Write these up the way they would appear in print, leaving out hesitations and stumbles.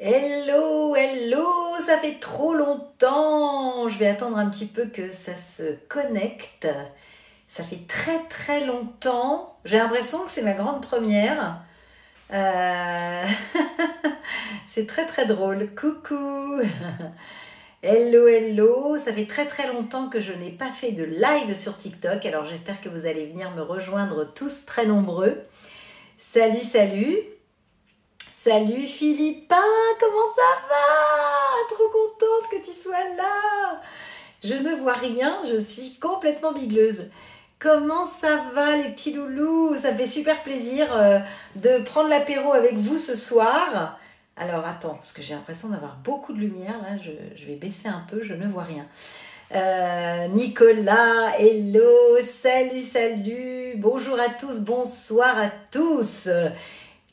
Hello, hello, ça fait trop longtemps. Je vais attendre un petit peu que ça se connecte. Ça fait très très longtemps. J'ai l'impression que c'est ma grande première. Euh, c'est très très drôle. Coucou. Hello, hello. Ça fait très très longtemps que je n'ai pas fait de live sur TikTok. Alors j'espère que vous allez venir me rejoindre tous très nombreux. Salut, salut. Salut Philippa, comment ça va? Trop contente que tu sois là. Je ne vois rien, je suis complètement bigleuse. Comment ça va les petits loulous? Ça me fait super plaisir de prendre l'apéro avec vous ce soir. Alors attends, parce que j'ai l'impression d'avoir beaucoup de lumière là, je vais baisser un peu, je ne vois rien. Nicolas, hello, salut, salut, bonjour à tous, bonsoir à tous.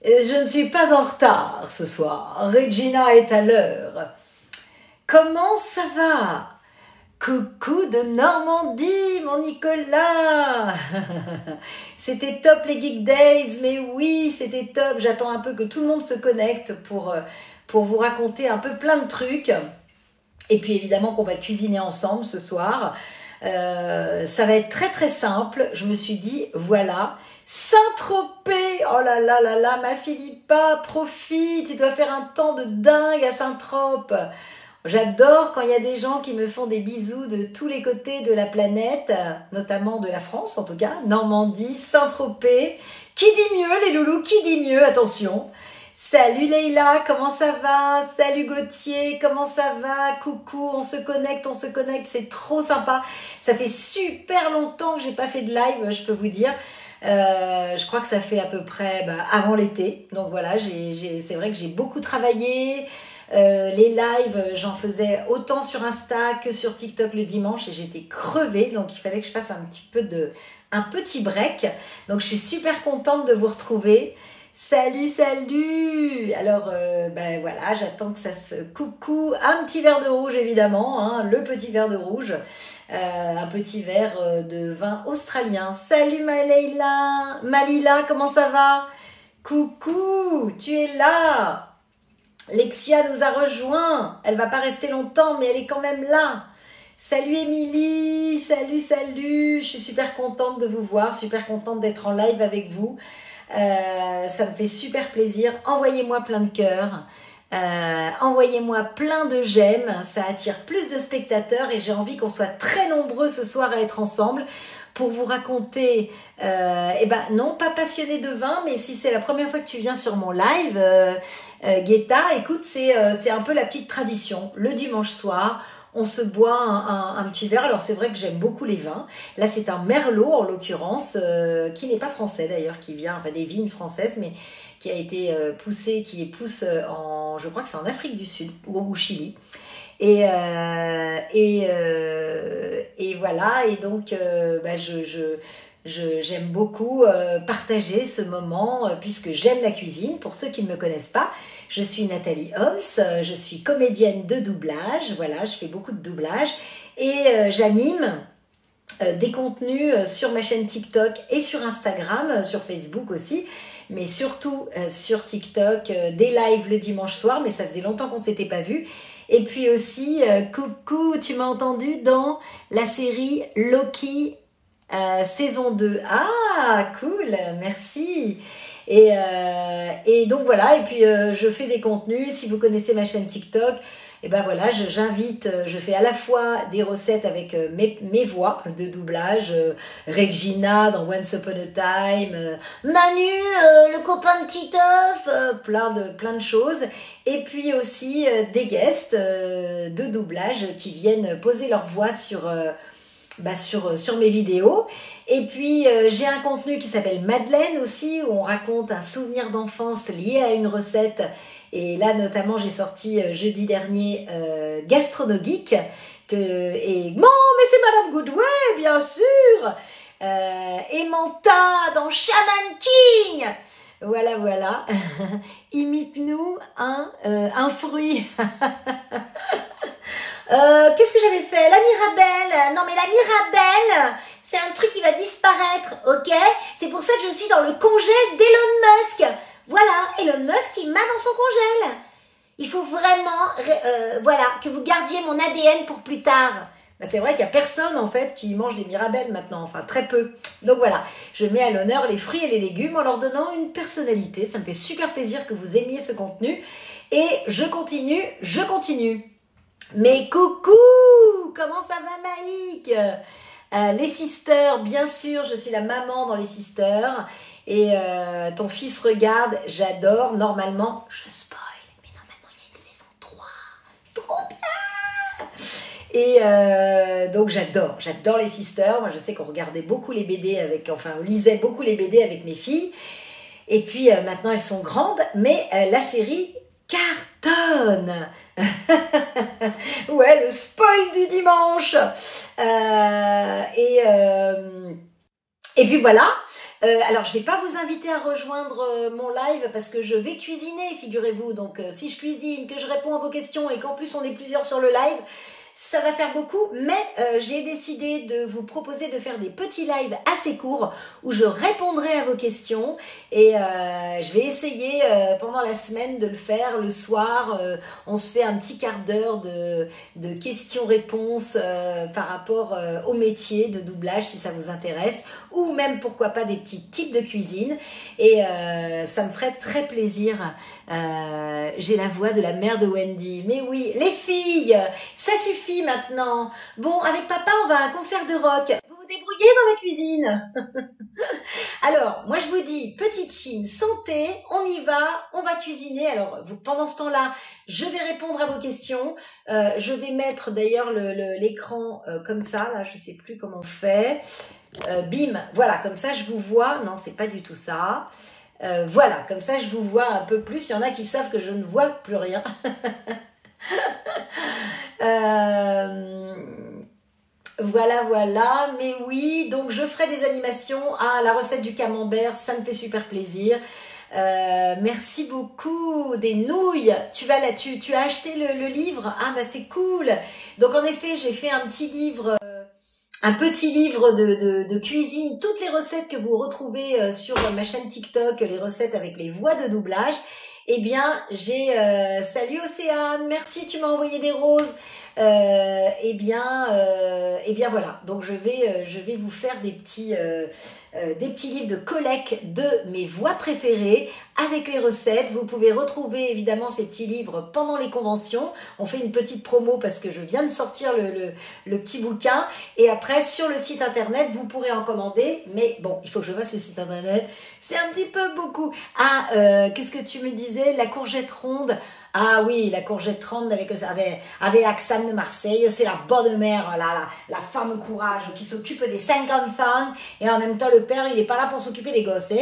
Je ne suis pas en retard ce soir. Regina est à l'heure. Comment ça va? Coucou de Normandie, mon Nicolas. C'était top les Geek Days, mais oui, c'était top. J'attends un peu que tout le monde se connecte pour vous raconter un peu plein de trucs. Et puis évidemment qu'on va cuisiner ensemble ce soir. Ça va être très très simple. Je me suis dit, voilà, Saint-Tropez, oh là là là là, ma Philippa, profite, il doit faire un temps de dingue à Saint-Tropez. J'adore quand il y a des gens qui me font des bisous de tous les côtés de la planète, notamment de la France en tout cas, Normandie, Saint-Tropez. Qui dit mieux les loulous, qui dit mieux, attention. Salut Leïla, comment ça va? Salut Gauthier, comment ça va? Coucou, on se connecte, c'est trop sympa. Ça fait super longtemps que j'ai pas fait de live, je peux vous dire. Je crois que ça fait à peu près avant l'été. Donc voilà, c'est vrai que j'ai beaucoup travaillé. Les lives, j'en faisais autant sur Insta que sur TikTok le dimanche et j'étais crevée. Donc il fallait que je fasse un petit break. Donc je suis super contente de vous retrouver. Salut, salut. Alors, voilà, j'attends que ça se... Coucou, un petit verre de rouge, évidemment, hein, le petit verre de rouge. Un petit verre de vin australien. Salut, Malila, comment ça va? Coucou, tu es là. Lexia nous a rejoint. Elle va pas rester longtemps, mais elle est quand même là. Salut Émilie, salut. Je suis super contente de vous voir, super contente d'être en live avec vous. Ça me fait super plaisir. Envoyez-moi plein de cœurs. Envoyez-moi plein de j'aime. Ça attire plus de spectateurs et j'ai envie qu'on soit très nombreux ce soir à être ensemble pour vous raconter, non pas passionné de vin, mais si c'est la première fois que tu viens sur mon live, Guetta, écoute, c'est un peu la petite tradition. Le dimanche soir, on se boit un petit verre. Alors c'est vrai que j'aime beaucoup les vins. Là c'est un Merlot en l'occurrence, qui n'est pas français d'ailleurs, qui vient des vignes françaises, mais qui a été poussé je crois que c'est en Afrique du Sud ou au Chili. Et voilà, et donc j'aime beaucoup partager ce moment puisque j'aime la cuisine. Pour ceux qui ne me connaissent pas, je suis Nathalie Holmes, je suis comédienne de doublage, voilà, je fais beaucoup de doublage et j'anime des contenus sur ma chaîne TikTok et sur Instagram, sur Facebook aussi, mais surtout sur TikTok, des lives le dimanche soir, mais ça faisait longtemps qu'on ne s'était pas vu. Et puis aussi, coucou, tu m'as entendu dans la série Loki saison 2. Ah, cool, merci. Et donc voilà, et puis je fais des contenus. Si vous connaissez ma chaîne TikTok, et ben voilà, j'invite, je fais à la fois des recettes avec mes voix de doublage, Regina dans Once Upon a Time, Manu, le copain de Titeuf, plein de choses. Et puis aussi des guests de doublage qui viennent poser leur voix sur mes vidéos. Et puis j'ai un contenu qui s'appelle Madeleine aussi, où on raconte un souvenir d'enfance lié à une recette. Et là notamment j'ai sorti jeudi dernier Gastronogeek et bon, mais c'est Madame Goodway bien sûr, et Manta dans Shaman King. Voilà. Imite-nous un fruit. Qu'est-ce que j'avais fait? La Mirabelle. Non mais la Mirabelle, c'est un truc qui va disparaître, ok? C'est pour ça que je suis dans le congèle d'Elon Musk. Voilà, Elon Musk, il m'a dans son congèle. il faut vraiment, voilà, que vous gardiez mon ADN pour plus tard. Ben, c'est vrai qu'il n'y a personne en fait qui mange des Mirabelles maintenant, enfin très peu. Donc voilà, je mets à l'honneur les fruits et les légumes en leur donnant une personnalité. Ça me fait super plaisir que vous aimiez ce contenu. Et je continue, je continue. Mais coucou, comment ça va Maïk? Les Sisters, bien sûr, je suis la maman dans les Sisters. Et ton fils regarde, j'adore. Normalement, je spoil, mais normalement il y a une saison 3. Trop bien! Et donc j'adore les Sisters. Moi je sais qu'on regardait beaucoup les BD avec, enfin on lisait beaucoup les BD avec mes filles. Et puis maintenant elles sont grandes, mais la série cartonne. Ouais, le spoil du dimanche. Et puis voilà. Alors je vais pas vous inviter à rejoindre mon live parce que je vais cuisiner, figurez-vous. Donc si je cuisine, que je réponds à vos questions et qu'en plus on est plusieurs sur le live, ça va faire beaucoup, mais j'ai décidé de vous proposer de faire des petits lives assez courts où je répondrai à vos questions et je vais essayer pendant la semaine de le faire le soir. On se fait un petit quart d'heure de questions-réponses par rapport au métier de doublage si ça vous intéresse, ou même pourquoi pas des petits tips de cuisine, et ça me ferait très plaisir. J'ai la voix de la mère de Wendy. Mais oui, les filles, ça suffit maintenant. Bon, avec papa, on va à un concert de rock. Vous vous débrouillez dans la cuisine? Alors, moi je vous dis, petite Chine, santé, on y va, on va cuisiner. Alors, vous, pendant ce temps-là, je vais répondre à vos questions. Je vais mettre d'ailleurs l'écran comme ça, là, je sais plus comment on fait. Bim, voilà, comme ça je vous vois. Non, c'est pas du tout ça. Voilà, comme ça je vous vois un peu plus. Il y en a qui savent que je ne vois plus rien. Voilà. Mais oui, donc je ferai des animations. Ah, la recette du camembert, ça me fait super plaisir. Merci beaucoup. Des nouilles. Tu as acheté le livre? Ah bah c'est cool. Donc en effet, j'ai fait un petit livre. Un petit livre de cuisine, toutes les recettes que vous retrouvez sur ma chaîne TikTok, les recettes avec les voix de doublage. Eh bien, salut Océane, merci, tu m'as envoyé des roses. Eh bien voilà. Donc je vais vous faire des petits livres de collecte de mes voix préférées avec les recettes. Vous pouvez retrouver évidemment ces petits livres pendant les conventions. On fait une petite promo parce que je viens de sortir le petit bouquin. Et après, sur le site internet, vous pourrez en commander. Mais bon, il faut que je fasse le site internet. C'est un petit peu beaucoup. Ah, qu'est-ce que tu me disais? La courgette ronde. Ah oui, la courgette ronde avec Axane de Marseille, c'est la bonne mère, la femme courage qui s'occupe des 5 enfants et en même temps le père, il n'est pas là pour s'occuper des gosses.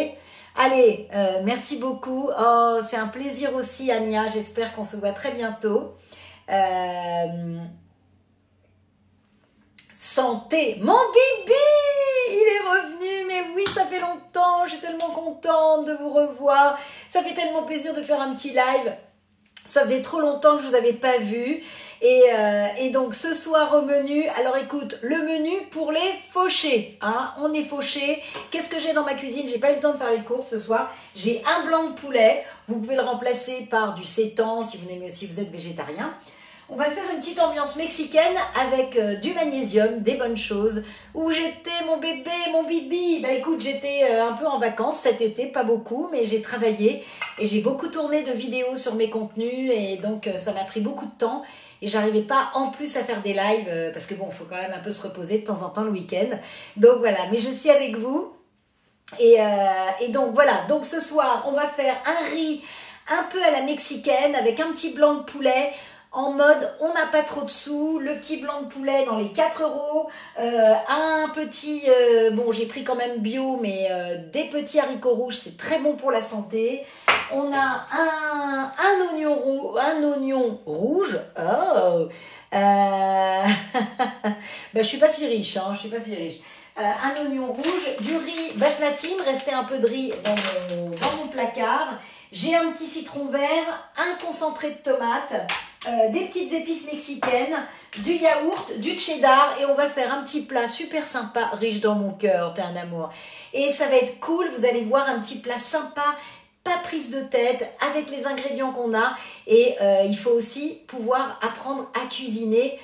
Allez, merci beaucoup. Oh, c'est un plaisir aussi, Ania. J'espère qu'on se voit très bientôt. Santé, mon bibi, il est revenu, mais oui, ça fait longtemps, je suis tellement contente de vous revoir. Ça fait tellement plaisir de faire un petit live. Ça faisait trop longtemps que je vous avais pas vu. Et donc ce soir au menu, alors écoute, le menu pour les fauchés, hein, on est fauchés. Qu'est-ce que j'ai dans ma cuisine? J'ai pas eu le temps de faire les courses ce soir. J'ai un blanc de poulet, vous pouvez le remplacer par du seitan si vous êtes végétarien. On va faire une petite ambiance mexicaine avec du magnésium, des bonnes choses. Où j'étais mon bébé, mon bibi? Bah écoute, j'étais un peu en vacances cet été, pas beaucoup, mais j'ai travaillé et j'ai beaucoup tourné de vidéos sur mes contenus et donc ça m'a pris beaucoup de temps et j'arrivais pas en plus à faire des lives parce que bon, il faut quand même un peu se reposer de temps en temps le week-end. Donc voilà, mais je suis avec vous et donc voilà, donc ce soir on va faire un riz un peu à la mexicaine avec un petit blanc de poulet. En mode, on n'a pas trop de sous, le petit blanc de poulet dans les 4 €, un petit, bon j'ai pris quand même bio, mais des petits haricots rouges, c'est très bon pour la santé. On a un oignon rouge, oh, ben, je suis pas si riche, hein, je suis pas si riche. Un oignon rouge, du riz basmati, il me restait un peu de riz dans mon placard. J'ai un petit citron vert, un concentré de tomate, des petites épices mexicaines, du yaourt, du cheddar et on va faire un petit plat super sympa, riche dans mon cœur, t'es un amour. Et ça va être cool, vous allez voir un petit plat sympa, pas prise de tête avec les ingrédients qu'on a et il faut aussi pouvoir apprendre à cuisiner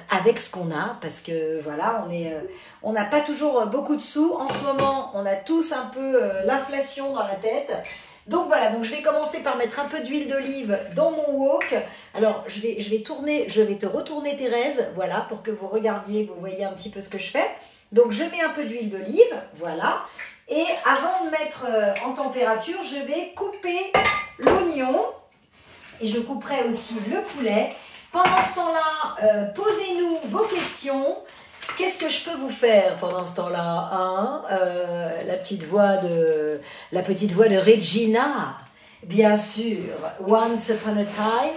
avec ce qu'on a parce que voilà, on n'a pas toujours beaucoup de sous. En ce moment, on a tous un peu l'inflation dans la tête. Donc voilà, donc je vais commencer par mettre un peu d'huile d'olive dans mon wok. Alors je vais te retourner Thérèse, voilà, pour que vous regardiez, que vous voyez un petit peu ce que je fais. Donc je mets un peu d'huile d'olive, voilà. Et avant de mettre en température, je vais couper l'oignon et je couperai aussi le poulet. Pendant ce temps-là, posez-nous vos questions. Qu'est-ce que je peux vous faire pendant ce temps-là, hein? La petite voix de Regina, bien sûr. Once upon a time.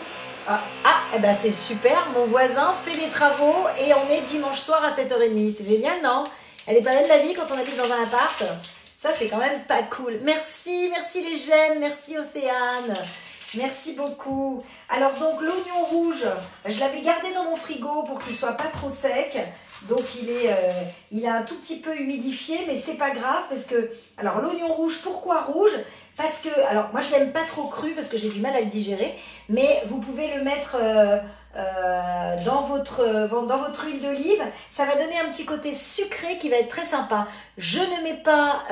Eh ben c'est super, mon voisin fait des travaux et on est dimanche soir à 7h30. C'est génial, non? Elle est pas belle la vie quand on habite dans un appart. Ça, c'est quand même pas cool. Merci les j'aime, merci Océane. Merci beaucoup. Alors donc l'oignon rouge, je l'avais gardé dans mon frigo pour qu'il soit pas trop sec. Donc il est un tout petit peu humidifié, mais c'est pas grave parce que alors l'oignon rouge, pourquoi rouge? Parce que alors moi je l'aime pas trop cru parce que j'ai du mal à le digérer, mais vous pouvez le mettre dans votre huile d'olive, ça va donner un petit côté sucré qui va être très sympa. Je ne mets pas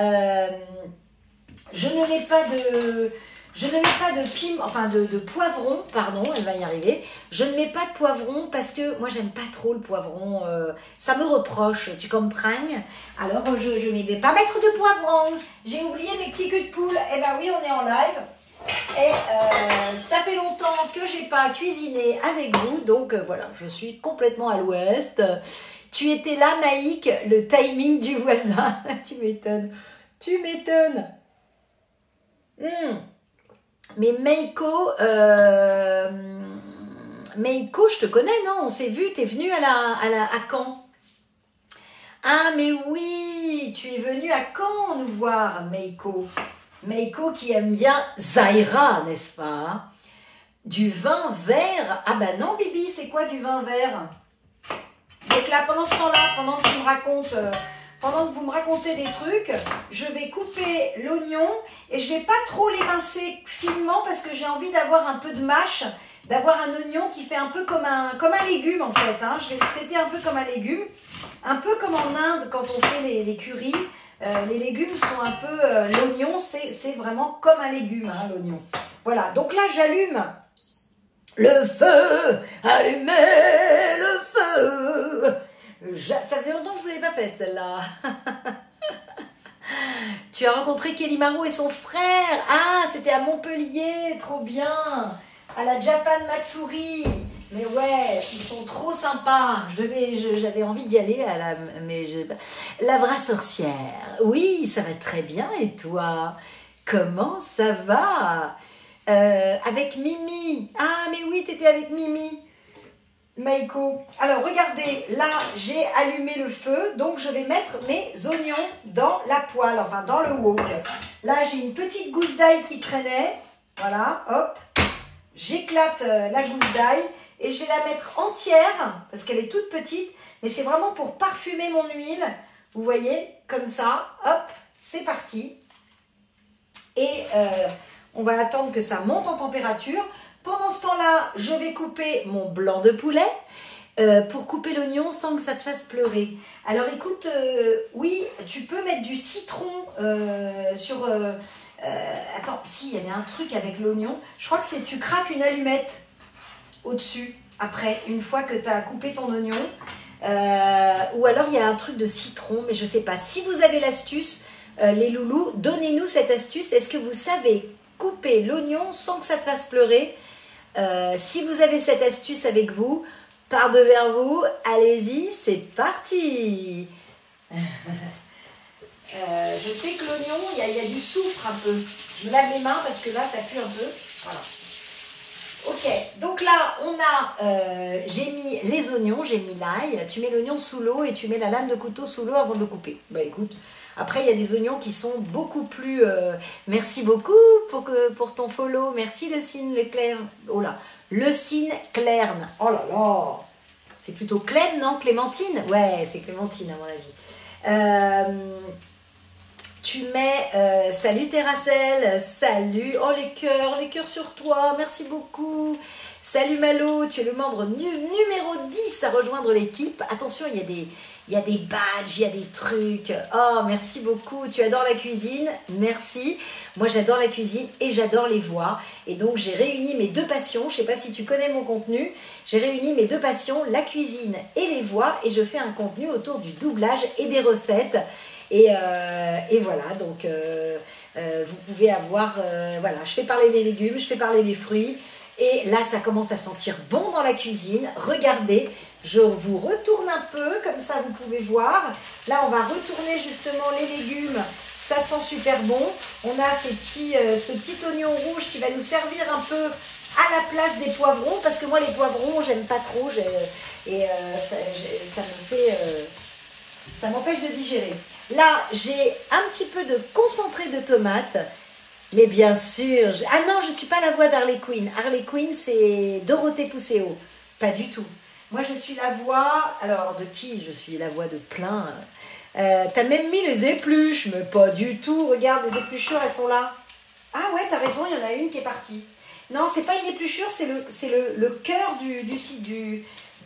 de piment, enfin de poivron, pardon, elle va y arriver. Je ne mets pas de poivron parce que moi j'aime pas trop le poivron, ça me reproche, tu comprends? Alors je ne vais pas mettre de poivron. J'ai oublié mes petits culs de poule. Eh ben oui, on est en live. Et ça fait longtemps que j'ai pas cuisiné avec vous, donc voilà, je suis complètement à l'ouest. Tu étais là, Maïk, le timing du voisin. Tu m'étonnes. Mais Meiko, je te connais, non? On s'est vu, t'es venue à Caen. Ah, mais oui, tu es venue à Caen nous voir, Meiko. Meiko qui aime bien Zaira, n'est-ce pas? Du vin vert. Ah bah non, Bibi, c'est quoi du vin vert? Donc là, pendant ce temps-là, pendant que vous me racontez des trucs, je vais couper l'oignon et je vais pas trop l'émincer finement parce que j'ai envie d'avoir un peu de mâche, d'avoir un oignon qui fait un peu comme un légume en fait. Hein. Je vais le traiter un peu comme un légume, un peu comme en Inde quand on fait les currys. Les légumes sont un peu... l'oignon, c'est vraiment comme un légume, hein, l'oignon. Voilà, donc là, j'allume le feu, allumez le feu. Ça faisait longtemps que je ne vous l'ai pas faite, celle-là. Tu as rencontré Kelly Marou et son frère. Ah, c'était à Montpellier, trop bien. À la Japan Matsuri. Mais ouais, ils sont trop sympas. J'avais envie d'y aller, la vraie sorcière. Oui, ça va très bien. Et toi, comment ça va? Avec Mimi. Ah, mais oui, t'étais avec Mimi. Maïko. Alors, regardez, là, j'ai allumé le feu. Donc, je vais mettre mes oignons dans la poêle, enfin, dans le wok. Là, j'ai une petite gousse d'ail qui traînait. Voilà, hop. J'éclate la gousse d'ail. Et je vais la mettre entière, parce qu'elle est toute petite, mais c'est vraiment pour parfumer mon huile. Vous voyez, comme ça, hop, c'est parti. Et on va attendre que ça monte en température. Pendant ce temps-là, je vais couper mon blanc de poulet pour couper l'oignon sans que ça te fasse pleurer. Alors écoute, oui, tu peux mettre du citron sur... attends, si, il y avait un truc avec l'oignon. Je crois que c'est tu craques une allumette au-dessus, après, une fois que tu as coupé ton oignon. Ou alors, il y a un truc de citron, mais je ne sais pas. Si vous avez l'astuce, les loulous, donnez-nous cette astuce. Est-ce que vous savez couper l'oignon sans que ça te fasse pleurer? Si vous avez cette astuce avec vous, par devers vous, allez-y, c'est parti. Je sais que l'oignon, il y a du soufre un peu. Je me lave les mains parce que là, ça pue un peu. Voilà. Ok, donc là, j'ai mis les oignons, j'ai mis l'ail. Tu mets l'oignon sous l'eau et tu mets la lame de couteau sous l'eau avant de le couper. Bah écoute, après il y a des oignons qui sont beaucoup plus... Merci beaucoup pour ton follow. Merci le cygne Leclerc. Oh là, le cygne Clerne. Oh là là. C'est plutôt Clem, non? Clémentine? Ouais, c'est Clémentine à mon avis. Tu mets, salut Terracel, salut, oh les cœurs sur toi, merci beaucoup. Salut Malo, tu es le membre numéro 10 à rejoindre l'équipe. Attention, il y a des badges, il y a des trucs. Oh, merci beaucoup, tu adores la cuisine, merci. Moi j'adore la cuisine et j'adore les voix. Et donc j'ai réuni mes deux passions, je ne sais pas si tu connais mon contenu, j'ai réuni mes deux passions, la cuisine et les voix. Et je fais un contenu autour du doublage et des recettes. Et voilà, donc vous pouvez avoir, voilà, je fais parler les légumes, je fais parler les fruits. Et là, ça commence à sentir bon dans la cuisine. Regardez, je vous retourne un peu, comme ça vous pouvez voir. Là, on va retourner justement les légumes. Ça sent super bon. On a ce petit oignon rouge qui va nous servir un peu à la place des poivrons. Parce que moi, les poivrons, j'aime pas trop. Ça m'empêche de digérer. Là, j'ai un petit peu de concentré de tomate. Mais bien sûr, ah non, je ne suis pas la voix d'Harley Quinn. Harley Quinn, c'est Dorothée Pousseau. Pas du tout. Moi, je suis la voix, alors de qui? Je suis la voix de plein. T'as même mis les épluches, mais pas du tout. Regarde, les épluchures, elles sont là. Ah ouais, t'as raison, il y en a une qui est partie. Non, c'est pas une épluchure, c'est le cœur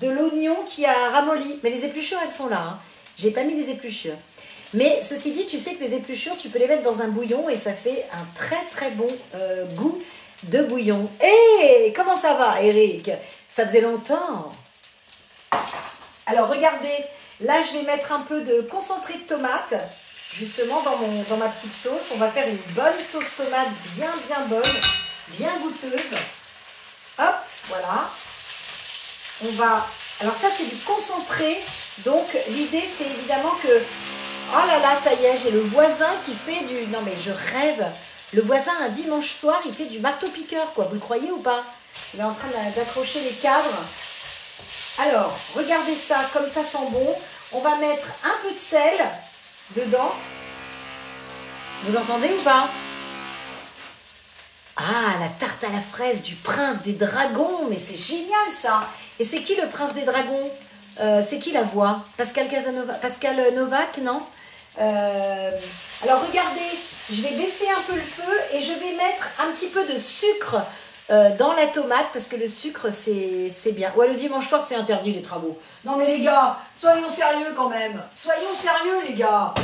de l'oignon qui a ramolli. Mais les épluchures, elles sont là. Hein. J'ai pas mis les épluchures. Mais ceci dit, tu sais que les épluchures, tu peux les mettre dans un bouillon et ça fait un très très bon goût de bouillon. Hé, comment ça va, Eric? Ça faisait longtemps. Alors regardez, là je vais mettre un peu de concentré de tomate, justement dans ma petite sauce. On va faire une bonne sauce tomate bien bonne, bien goûteuse. Hop, voilà. On va... Alors ça c'est du concentré, donc l'idée c'est évidemment que... Oh là là, ça y est, j'ai le voisin qui fait du... Non mais je rêve. Le voisin, un dimanche soir, il fait du marteau-piqueur, quoi. Vous le croyez ou pas? Il est en train d'accrocher les cadres. Alors, regardez ça, comme ça sent bon. On va mettre un peu de sel dedans. Vous entendez ou pas? Ah, la tarte à la fraise du prince des dragons. Mais c'est génial, ça. Et c'est qui le prince des dragons? C'est qui la voix? Pascal Novak, non? Alors regardez, je vais baisser un peu le feu et je vais mettre un petit peu de sucre dans la tomate parce que le sucre c'est bien. Ouais, le dimanche soir c'est interdit les travaux. Non mais les gars, soyons sérieux quand même. Soyons sérieux les gars.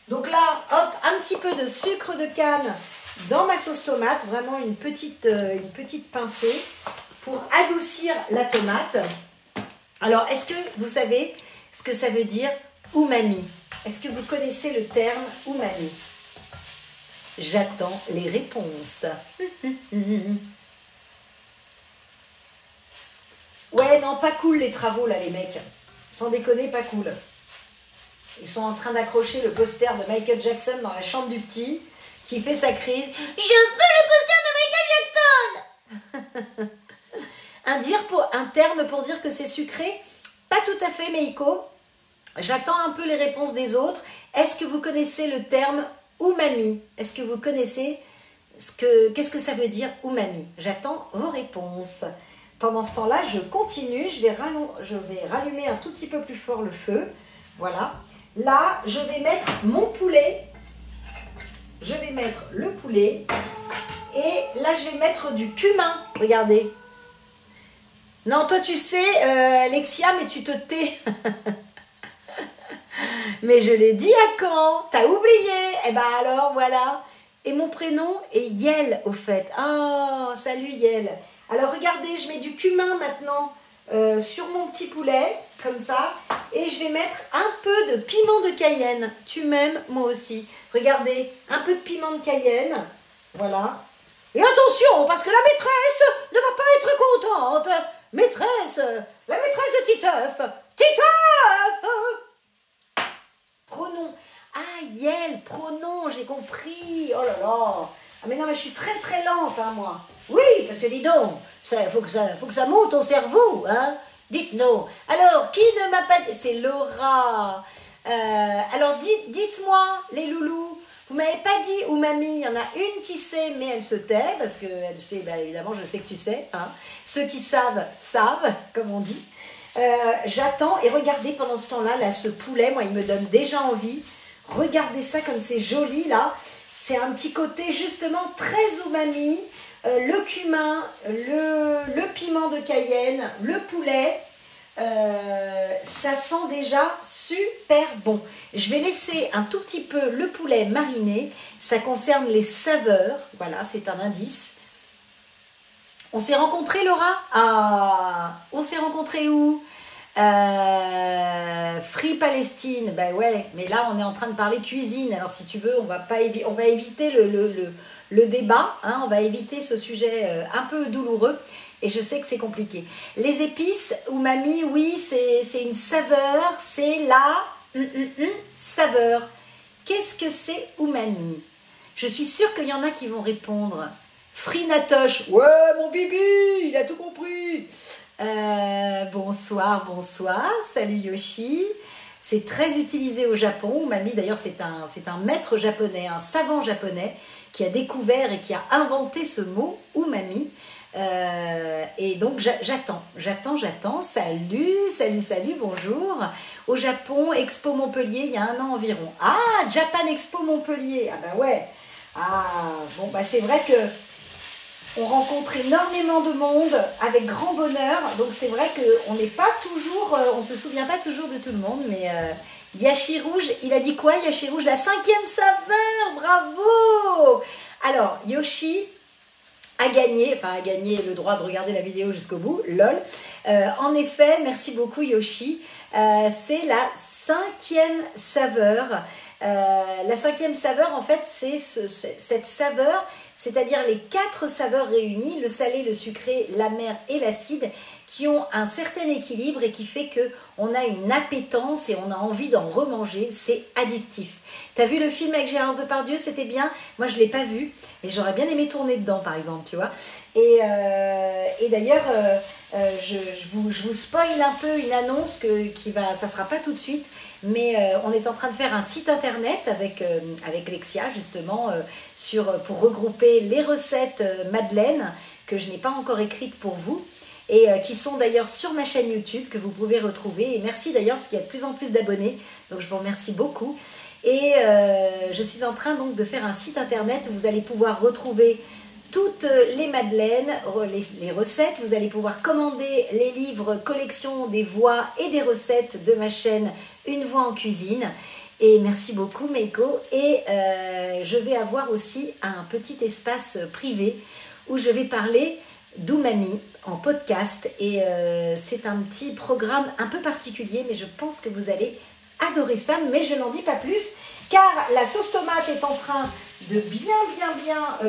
Donc là, hop, un petit peu de sucre de canne dans ma sauce tomate, vraiment une petite pincée pour adoucir la tomate. Alors, est-ce que vous savez ce que ça veut dire umami? Est-ce que vous connaissez le terme umami? J'attends les réponses. Ouais, non, pas cool les travaux là, les mecs. Sans déconner, pas cool. Ils sont en train d'accrocher le poster de Michael Jackson dans la chambre du petit, qui fait sa crise. Je veux le poster de Michael Jackson. Un terme pour dire que c'est sucré? Pas tout à fait, Meiko. J'attends un peu les réponses des autres. Est-ce que vous connaissez le terme umami? Est-ce que vous connaissez qu'est-ce que ça veut dire umami? J'attends vos réponses. Pendant ce temps-là, je continue. Je vais rallumer un tout petit peu plus fort le feu. Voilà. Là, je vais mettre mon poulet. Je vais mettre le poulet. Et là, je vais mettre du cumin. Regardez. Non, toi, tu sais, Lexia, mais tu te tais. Mais je l'ai dit à quand? T'as oublié? Eh ben alors, voilà. Et mon prénom est Yel, au fait. Oh, salut Yel. Alors, regardez, je mets du cumin maintenant sur mon petit poulet, comme ça. Et je vais mettre un peu de piment de Cayenne. Tu m'aimes, moi aussi. Regardez, un peu de piment de Cayenne. Voilà. Et attention, parce que la maîtresse ne va pas être contente. Maîtresse, la maîtresse de Titeuf. Titeuf! Pronom. Ah, Yel, pronom, j'ai compris. Oh là là. Ah mais non, mais je suis très très lente, hein, moi. Oui, parce que dis donc, faut que ça monte au cerveau, hein. Dites-nous. Alors, qui ne m'a pas dit? C'est Laura. Alors, dites-moi, les loulous. Vous m'avez pas dit umami, il y en a une qui sait, mais elle se tait, parce qu'elle sait, bah, évidemment, je sais que tu sais. Hein. Ceux qui savent, comme on dit. J'attends, et regardez pendant ce temps-là, là, ce poulet, moi, il me donne déjà envie. Regardez ça comme c'est joli là. C'est un petit côté justement très umami. Le cumin, le piment de Cayenne, le poulet. Ça sent déjà super bon. Je vais laisser un tout petit peu le poulet mariner. Ça concerne les saveurs. Voilà, c'est un indice. On s'est rencontrés, Laura? Ah, on s'est rencontrés où? Free Palestine. Ben ouais, mais là on est en train de parler cuisine. Alors si tu veux, on va éviter le débat. Hein, on va éviter ce sujet un peu douloureux. Et je sais que c'est compliqué. Les épices, umami, oui, c'est une saveur, c'est la saveur. Qu'est-ce que c'est umami? Je suis sûre qu'il y en a qui vont répondre. Frinatoche, ouais, mon bibi, il a tout compris. Bonsoir, bonsoir, salut Yoshi. C'est très utilisé au Japon. Umami, d'ailleurs, c'est un maître japonais, un savant japonais qui a découvert et qui a inventé ce mot umami. Et donc j'attends. Salut, bonjour. Au Japon, Expo Montpellier, il y a 1 an environ. Ah, Japan Expo Montpellier. Ah bah ouais. Ah, bon, bah c'est vrai que on rencontre énormément de monde avec grand bonheur. Donc c'est vrai qu'on n'est pas toujours, on se souvient pas toujours de tout le monde, mais Yashi Rouge, il a dit quoi Yashi Rouge? La 5e saveur, bravo. Alors, Yoshi a gagné le droit de regarder la vidéo jusqu'au bout, lol. En effet, merci beaucoup Yoshi. C'est la 5e saveur. La 5e saveur, en fait, c'est cette saveur, c'est-à-dire les 4 saveurs réunies, le salé, le sucré, l'amer et l'acide, qui ont un certain équilibre et qui fait qu'on a une appétence et on a envie d'en remanger. C'est addictif. T'as vu le film avec Gérard Depardieu, c'était bien? Moi, je ne l'ai pas vu, mais j'aurais bien aimé tourner dedans, par exemple, tu vois. Et d'ailleurs, je vous spoil un peu une annonce ça ne sera pas tout de suite, mais on est en train de faire un site internet avec Lexia, justement, pour regrouper les recettes Madeleine que je n'ai pas encore écrites pour vous, et qui sont d'ailleurs sur ma chaîne YouTube, que vous pouvez retrouver. Et merci d'ailleurs, parce qu'il y a de plus en plus d'abonnés, donc je vous remercie beaucoup. Et je suis en train donc de faire un site internet où vous allez pouvoir retrouver toutes les madeleines, les recettes. Vous allez pouvoir commander les livres collection des voix et des recettes de ma chaîne Une voix en cuisine. Et merci beaucoup Meiko. Et je vais avoir aussi un petit espace privé où je vais parler d'umami en podcast. Et c'est un petit programme un peu particulier, mais je pense que vous allez adorer ça, mais je n'en dis pas plus, car la sauce tomate est en train de bien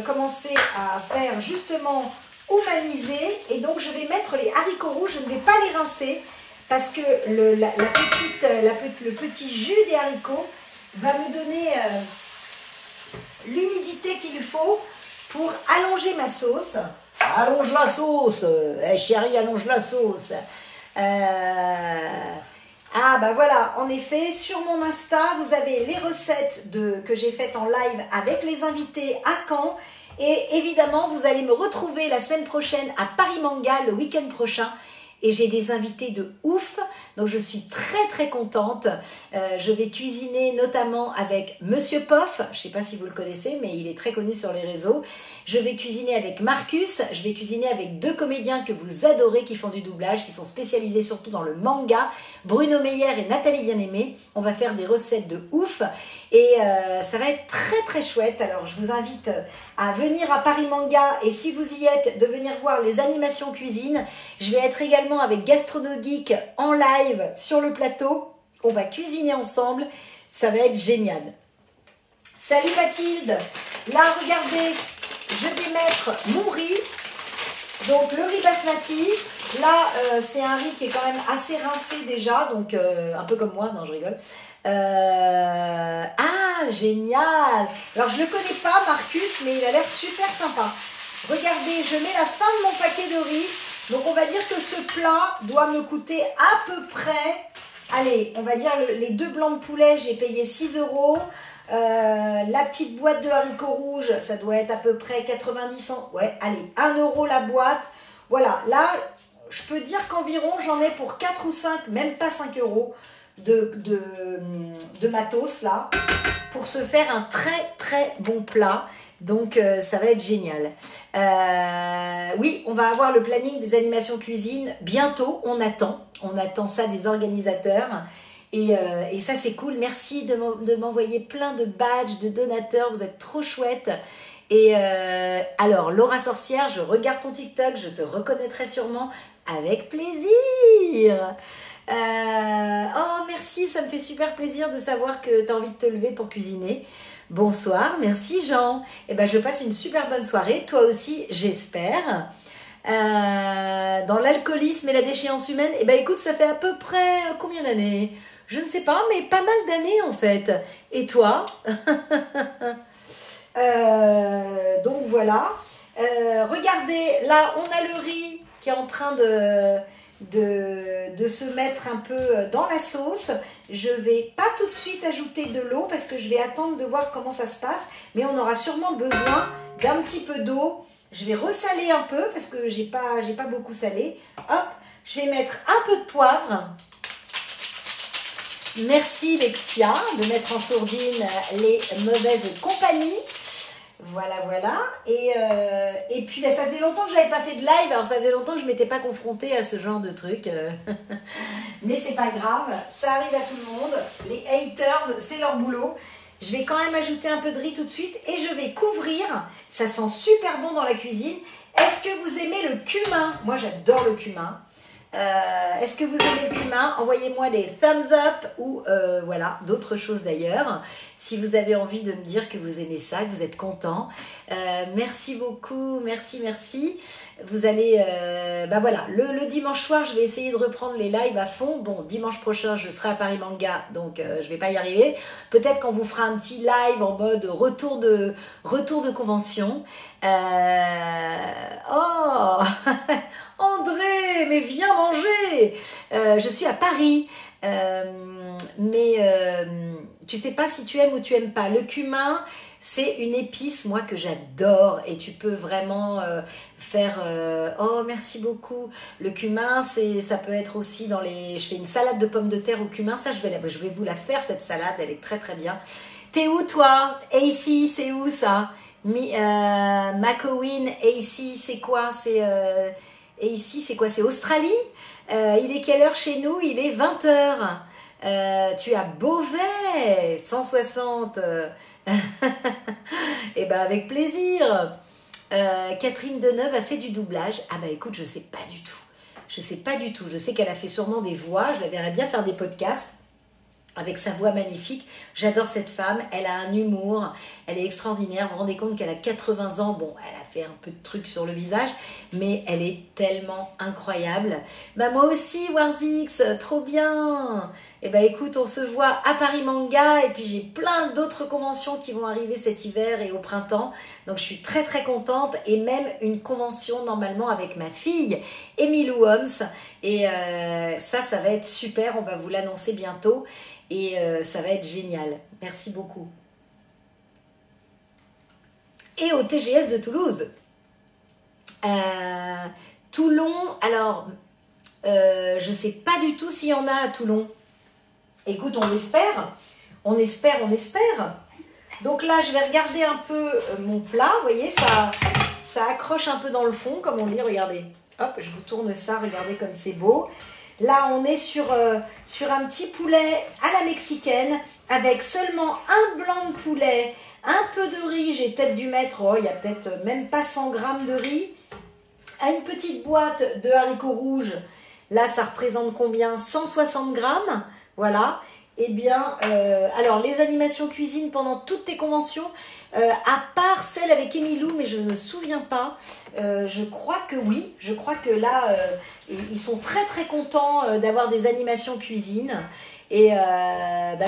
commencer à faire justement umamiser, et donc je vais mettre les haricots rouges. Je ne vais pas les rincer, parce que le petit jus des haricots va me donner l'humidité qu'il faut pour allonger ma sauce. Allonge la sauce, chérie, allonge la sauce. Ah bah voilà, en effet, sur mon Insta, vous avez les recettes que j'ai faites en live avec les invités à Caen. Et évidemment, vous allez me retrouver la semaine prochaine à Paris Manga, le week-end prochain. Et j'ai des invités de ouf, donc je suis très contente. Je vais cuisiner notamment avec Monsieur Poff, je ne sais pas si vous le connaissez, mais il est très connu sur les réseaux. Je vais cuisiner avec Marcus, je vais cuisiner avec 2 comédiens que vous adorez, qui font du doublage, qui sont spécialisés surtout dans le manga, Bruno Meyer et Nathalie Bien-Aimée. On va faire des recettes de ouf, et ça va être très chouette. Alors je vous invite à venir à Paris Manga, et si vous y êtes, de venir voir les animations cuisine. Je vais être également avec Gastronogeek en live sur le plateau. On va cuisiner ensemble, ça va être génial. Salut Mathilde. Là, regardez, je vais mettre mon riz, donc le riz basmati. Là, c'est un riz qui est quand même assez rincé déjà, donc un peu comme moi, non je rigole. Ah, génial. Alors je ne le connais pas, Marcus, mais il a l'air super sympa. Regardez, je mets la fin de mon paquet de riz. Donc on va dire que ce plat doit me coûter à peu près, allez, on va dire les 2 blancs de poulet, j'ai payé 6 €. La petite boîte de haricots rouges, ça doit être à peu près 90 centimes. Ouais, allez, 1 € la boîte. Voilà, là, je peux dire qu'environ j'en ai pour 4 ou 5, même pas 5 €. de matos là pour se faire un très très bon plat. Donc ça va être génial. Oui, on va avoir le planning des animations cuisine bientôt. On attend ça des organisateurs. Et ça c'est cool. Merci de m'envoyer plein de badges, de donateurs. Vous êtes trop chouettes. Et alors Laura Sorcière, je regarde ton TikTok, je te reconnaîtrai sûrement avec plaisir. Oh merci, ça me fait super plaisir de savoir que tu as envie de te lever pour cuisiner. Bonsoir, merci Jean. Eh ben, je passe une super bonne soirée, toi aussi j'espère. Dans l'alcoolisme et la déchéance humaine, eh ben écoute, ça fait à peu près combien d'années? Je ne sais pas, mais pas mal d'années en fait. Et toi? Donc voilà. Regardez, là on a le riz qui est en train de se mettre un peu dans la sauce. Je vais pas tout de suite ajouter de l'eau parce que je vais attendre de voir comment ça se passe, mais on aura sûrement besoin d'un petit peu d'eau. Je vais ressaler un peu parce que j'ai pas beaucoup salé. Hop, je vais mettre un peu de poivre. Merci Lexia de mettre en sourdine les mauvaises compagnies. Voilà. Et puis ça faisait longtemps que je n'avais pas fait de live, alors ça faisait longtemps que je ne m'étais pas confrontée à ce genre de truc. Mais c'est pas grave, ça arrive à tout le monde. Les haters, c'est leur boulot. Je vais quand même ajouter un peu de riz tout de suite et je vais couvrir. Ça sent super bon dans la cuisine. Est-ce que vous aimez le cumin? Moi j'adore le cumin. Est-ce que vous aimez le cumin? Envoyez-moi des thumbs up ou voilà, d'autres choses d'ailleurs. Si vous avez envie de me dire que vous aimez ça, que vous êtes content. Merci beaucoup, merci. Vous allez, voilà, le dimanche soir, je vais essayer de reprendre les lives à fond. Bon, dimanche prochain, je serai à Paris Manga, donc je vais pas y arriver. Peut-être qu'on vous fera un petit live en mode retour de convention. Oh André, mais viens manger. Je suis à Paris, mais tu sais pas si tu aimes ou tu aimes pas. Le cumin, c'est une épice, moi, que j'adore et tu peux vraiment faire... Oh, merci beaucoup. Le cumin, ça peut être aussi dans les... Je fais une salade de pommes de terre au cumin. Ça, je vais vous la faire, cette salade. Elle est très, très bien. T'es où, toi? AC, c'est où, ça? Macowin, AC, c'est quoi? Et ici, c'est quoi? C'est Australie? Il est quelle heure chez nous? Il est 20h. Tu as Beauvais, 160. Eh ben avec plaisir. Catherine Deneuve a fait du doublage. Ah bah écoute, je sais pas du tout. Je sais qu'elle a fait sûrement des voix. Je la verrais bien faire des podcasts avec sa voix magnifique. J'adore cette femme, elle a un humour, elle est extraordinaire. Vous vous rendez compte qu'elle a 80 ans, bon, elle a fait un peu de trucs sur le visage, mais elle est tellement incroyable. Bah moi aussi, Warzix, trop bien. Et bah écoute, on se voit à Paris Manga, et puis j'ai plein d'autres conventions qui vont arriver cet hiver et au printemps, donc je suis très très contente, et même une convention normalement avec ma fille, Emilou Homs, et ça va être super, on va vous l'annoncer bientôt. Et ça va être génial. Merci beaucoup. Et au TGS de Toulouse. Toulon, alors, je ne sais pas du tout s'il y en a à Toulon. Écoute, on espère. Donc là, je vais regarder un peu mon plat. Vous voyez, ça accroche un peu dans le fond, comme on dit. Regardez. Hop, je vous tourne ça. Regardez comme c'est beau. Là, on est sur un petit poulet à la mexicaine avec seulement un blanc de poulet, un peu de riz. J'ai peut-être dû mettre, il y a peut-être même pas 100 grammes de riz. À une petite boîte de haricots rouges, là, ça représente combien? 160 grammes. Voilà. Eh bien, alors, les animations cuisine pendant toutes tes conventions, à part celle avec Emilou, mais je ne me souviens pas, je crois que oui, je crois que là, ils sont très très contents d'avoir des animations cuisine, et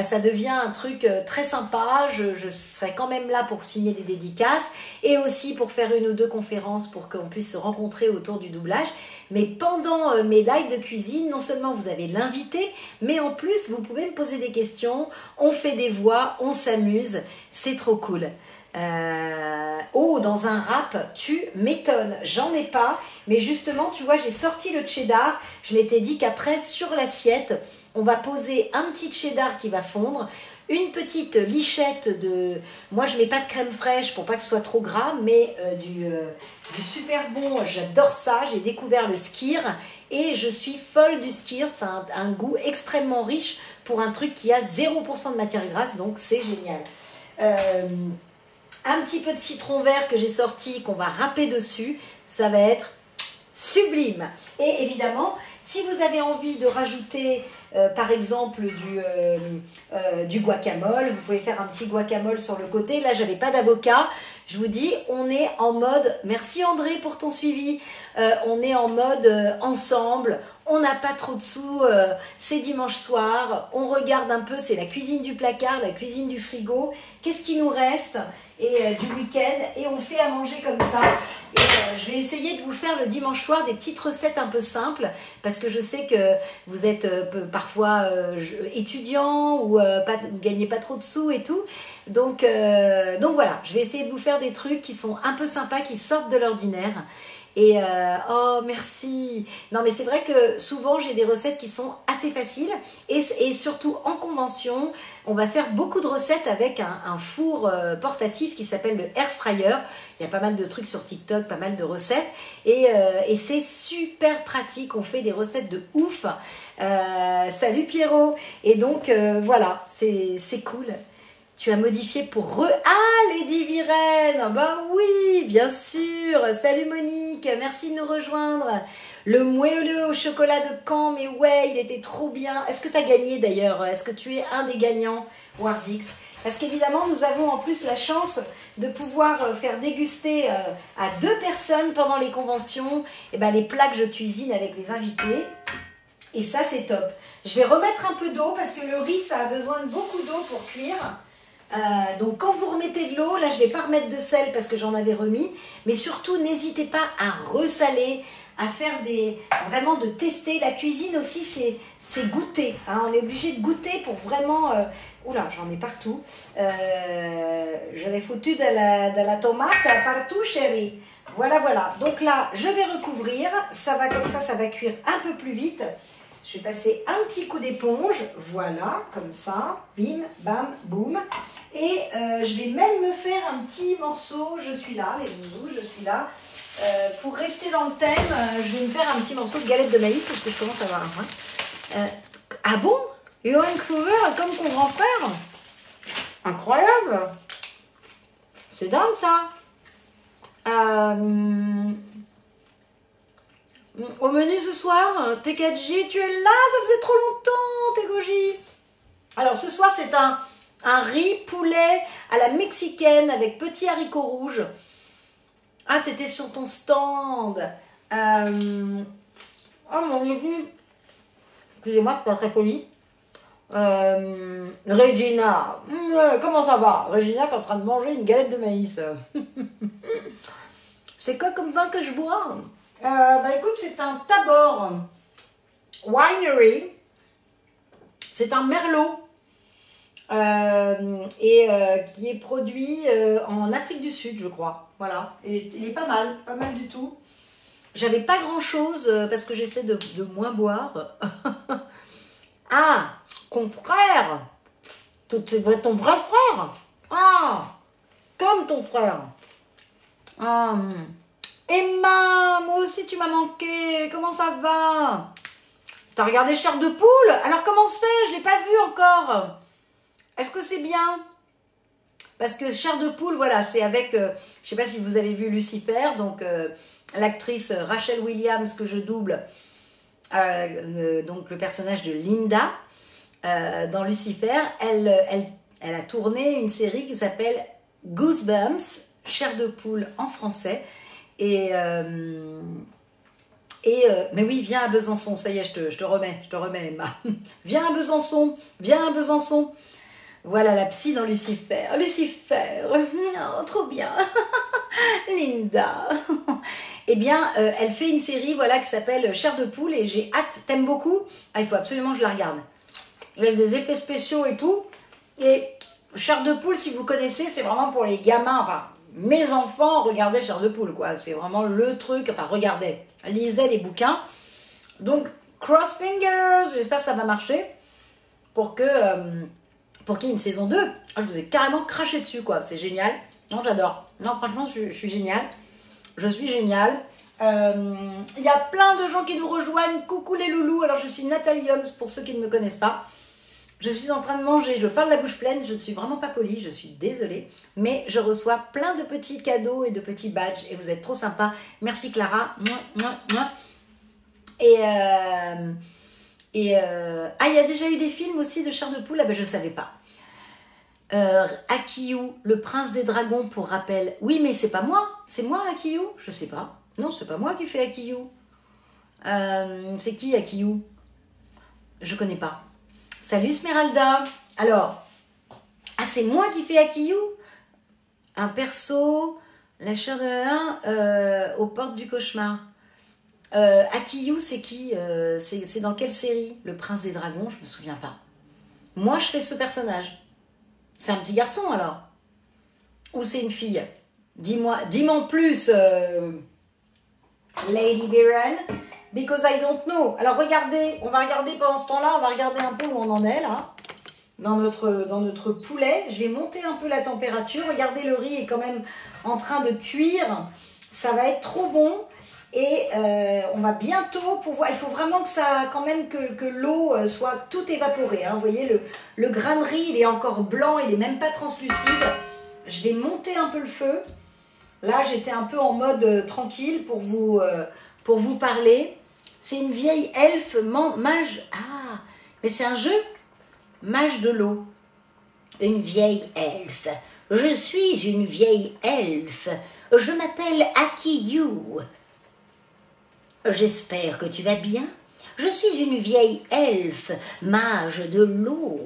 ça devient un truc très sympa. Je serai quand même là pour signer des dédicaces, et aussi pour faire une ou deux conférences pour qu'on puisse se rencontrer autour du doublage. Mais pendant mes lives de cuisine, non seulement vous avez l'invité, mais en plus vous pouvez me poser des questions, on fait des voix, on s'amuse, c'est trop cool. Oh, dans un wrap, tu m'étonnes. J'en ai pas, mais justement, tu vois, j'ai sorti le cheddar. Je m'étais dit qu'après, sur l'assiette, on va poser un petit cheddar qui va fondre, une petite lichette de... Moi, je mets pas de crème fraîche pour pas que ce soit trop gras, mais du super bon. J'adore ça. J'ai découvert le skyr et je suis folle du skyr. C'est un goût extrêmement riche pour un truc qui a 0% de matière grasse, donc c'est génial. Un petit peu de citron vert que j'ai sorti, qu'on va râper dessus, ça va être sublime. Et évidemment, si vous avez envie de rajouter par exemple du guacamole, vous pouvez faire un petit guacamole sur le côté. Là, j'avais pas d'avocat. Je vous dis, on est en mode, merci André pour ton suivi, on est en mode ensemble, on n'a pas trop de sous, c'est dimanche soir, on regarde un peu, c'est la cuisine du placard, la cuisine du frigo, qu'est-ce qui nous reste et du week-end, et on fait à manger comme ça. Et je vais essayer de vous faire le dimanche soir des petites recettes un peu simples, parce que je sais que vous êtes parfois étudiant ou vous gagnez pas trop de sous et tout. Donc voilà, je vais essayer de vous faire des trucs qui sont un peu sympas, qui sortent de l'ordinaire. Et oh merci. Non mais c'est vrai que souvent j'ai des recettes qui sont assez faciles et surtout en convention on va faire beaucoup de recettes avec un four portatif qui s'appelle le air fryer. Il y a pas mal de trucs sur TikTok, pas mal de recettes et c'est super pratique, on fait des recettes de ouf. Salut Pierrot. Et donc voilà, c'est cool. Tu as modifié pour Ah, Lady Virène. Ben oui, bien sûr. Salut Monique, merci de nous rejoindre. Le moelleux au chocolat de Caen, mais ouais, il était trop bien. Est-ce que tu as gagné d'ailleurs? Est-ce que tu es un des gagnants, Warzix? Parce qu'évidemment, nous avons en plus la chance de pouvoir faire déguster à 2 personnes pendant les conventions les plats que je cuisine avec les invités. Et ça, c'est top. Je vais remettre un peu d'eau parce que le riz, ça a besoin de beaucoup d'eau pour cuire. Donc quand vous remettez de l'eau, là je ne vais pas remettre de sel parce que j'en avais remis, mais surtout n'hésitez pas à ressaler, à faire vraiment de tester. La cuisine aussi c'est goûter, hein. On est obligé de goûter pour vraiment... Oula, j'en ai partout. J'avais foutu de la tomate partout, chérie. Voilà. Donc là, je vais recouvrir. Ça va comme ça va cuire un peu plus vite. Je vais passer un petit coup d'éponge, voilà, comme ça, bim, bam, boum. Et je vais même me faire un petit morceau, je suis là, les zouzous, je suis là. Pour rester dans le thème, je vais me faire un petit morceau de galette de maïs, parce que je commence à avoir un ah bon? Johan Clover est comme ton grand frère? Incroyable! C'est dingue ça! Au menu ce soir, TKG, tu es là, ça faisait trop longtemps, TKG. Alors ce soir, c'est un riz poulet à la mexicaine avec petits haricots rouges. Ah, t'étais sur ton stand. Oh mon Dieu. Excusez-moi, c'est pas très poli. Regina, comment ça va? Regina qui est en train de manger une galette de maïs. C'est quoi comme vin que je bois? Écoute, c'est un Tabor Winery. C'est un merlot qui est produit en Afrique du Sud, je crois. Voilà, et il est pas mal du tout. J'avais pas grand chose parce que j'essaie de moins boire. Ah, confrère, c'est ton vrai frère. Ah, comme ton frère. Ah. Emma, moi aussi tu m'as manqué, comment ça va? T'as regardé Chair de poule? Alors comment c'est? Je l'ai pas vu encore. Est-ce que c'est bien? Parce que Chair de poule, voilà, c'est avec, je sais pas si vous avez vu Lucifer, donc l'actrice Rachel Williams que je double, donc le personnage de Linda dans Lucifer, elle a tourné une série qui s'appelle Goosebumps, Chair de poule en français. Mais oui, viens à Besançon, ça y est, je te remets, Emma. Viens à Besançon. Voilà la psy dans Lucifer. Oh, Lucifer, oh, trop bien. Linda. Eh bien, elle fait une série voilà, qui s'appelle Chair de poule et j'ai hâte. T'aimes beaucoup? Ah, il faut absolument que je la regarde. Il y a des effets spéciaux et tout. Et Chair de poule, si vous connaissez, c'est vraiment pour les gamins. Enfin, mes enfants regardaient Chair de poule, quoi. C'est vraiment le truc. Enfin, regardaient, lisaient les bouquins. Donc, cross fingers. J'espère que ça va marcher pour qu'il y ait une saison 2. Je vous ai carrément craché dessus, quoi. C'est génial. Non, j'adore. Non, franchement, je suis géniale. Je suis géniale. Il y a plein de gens qui nous rejoignent. Coucou les loulous. Alors, je suis Nathalie Holmes, pour ceux qui ne me connaissent pas. Je suis en train de manger, je parle la bouche pleine, je ne suis vraiment pas polie, je suis désolée. Mais je reçois plein de petits cadeaux et de petits badges et vous êtes trop sympas. Merci Clara. Et il y a déjà eu des films aussi de Chair de poule. Ah ben je ne savais pas. Akiyu, le prince des dragons, pour rappel. Oui, mais c'est pas moi. C'est moi Akiyu? Je sais pas. Non, c'est pas moi qui fais Akiyu. C'est qui Akiyu? Je connais pas. Salut Smeralda. Alors, c'est moi qui fais Akiyu? Un perso, la chair de l'un, aux portes du cauchemar. Akiyu, c'est qui? C'est dans quelle série? Le prince des dragons, je me souviens pas. Moi, je fais ce personnage. C'est un petit garçon alors? Ou c'est une fille? Dis-moi en plus, Lady Biren, because I don't know. Alors regardez, on va regarder pendant ce temps-là, on va regarder un peu où on en est là, dans notre poulet. Je vais monter un peu la température. Regardez, le riz est quand même en train de cuire. Ça va être trop bon. Et on va bientôt pouvoir... Il faut vraiment que ça, quand même, que l'eau soit toute évaporée. Hein. Vous voyez, le grain de riz, il est encore blanc, il n'est même pas translucide. Je vais monter un peu le feu. Là, j'étais un peu en mode tranquille pour vous parler. C'est une vieille elfe, mage... Ah, mais c'est un jeu? Mage de l'eau. Une vieille elfe. Je suis une vieille elfe. Je m'appelle Akiyu. J'espère que tu vas bien. Je suis une vieille elfe, mage de l'eau.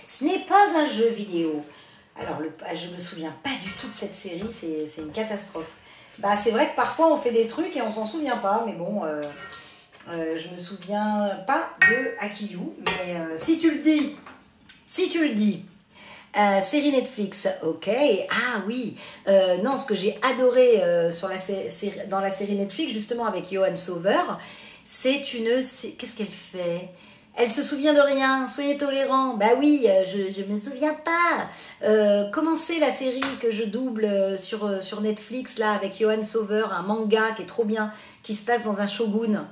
Ce n'est pas un jeu vidéo. Alors, je ne me souviens pas du tout de cette série, c'est une catastrophe. Bah, c'est vrai que parfois on fait des trucs et on s'en souvient pas, mais bon, je me souviens pas de Akiyu. Mais si tu le dis, série Netflix, ok. Ah oui, non, ce que j'ai adoré dans la série Netflix, justement avec Johan Sauveur, qu'est-ce qu'elle fait? Elle se souvient de rien, soyez tolérants. Bah oui, je me souviens pas. Comment c'est la série que je double sur Netflix, là, avec Johan Sauveur, un manga qui est trop bien, qui se passe dans un shogun,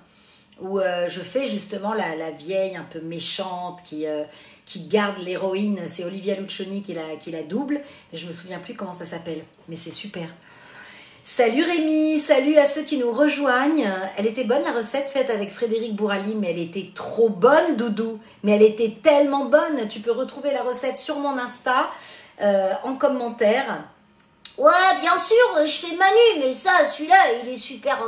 où je fais justement la vieille un peu méchante qui garde l'héroïne. C'est Olivia Luccioni qui la double. Et je me souviens plus comment ça s'appelle, mais c'est super. Salut Rémi, salut à ceux qui nous rejoignent. Elle était bonne la recette faite avec Frédéric Bourali, mais elle était trop bonne, Doudou. Mais elle était tellement bonne. Tu peux retrouver la recette sur mon Insta en commentaire. Ouais, bien sûr, je fais Manu, mais ça, celui-là, il est super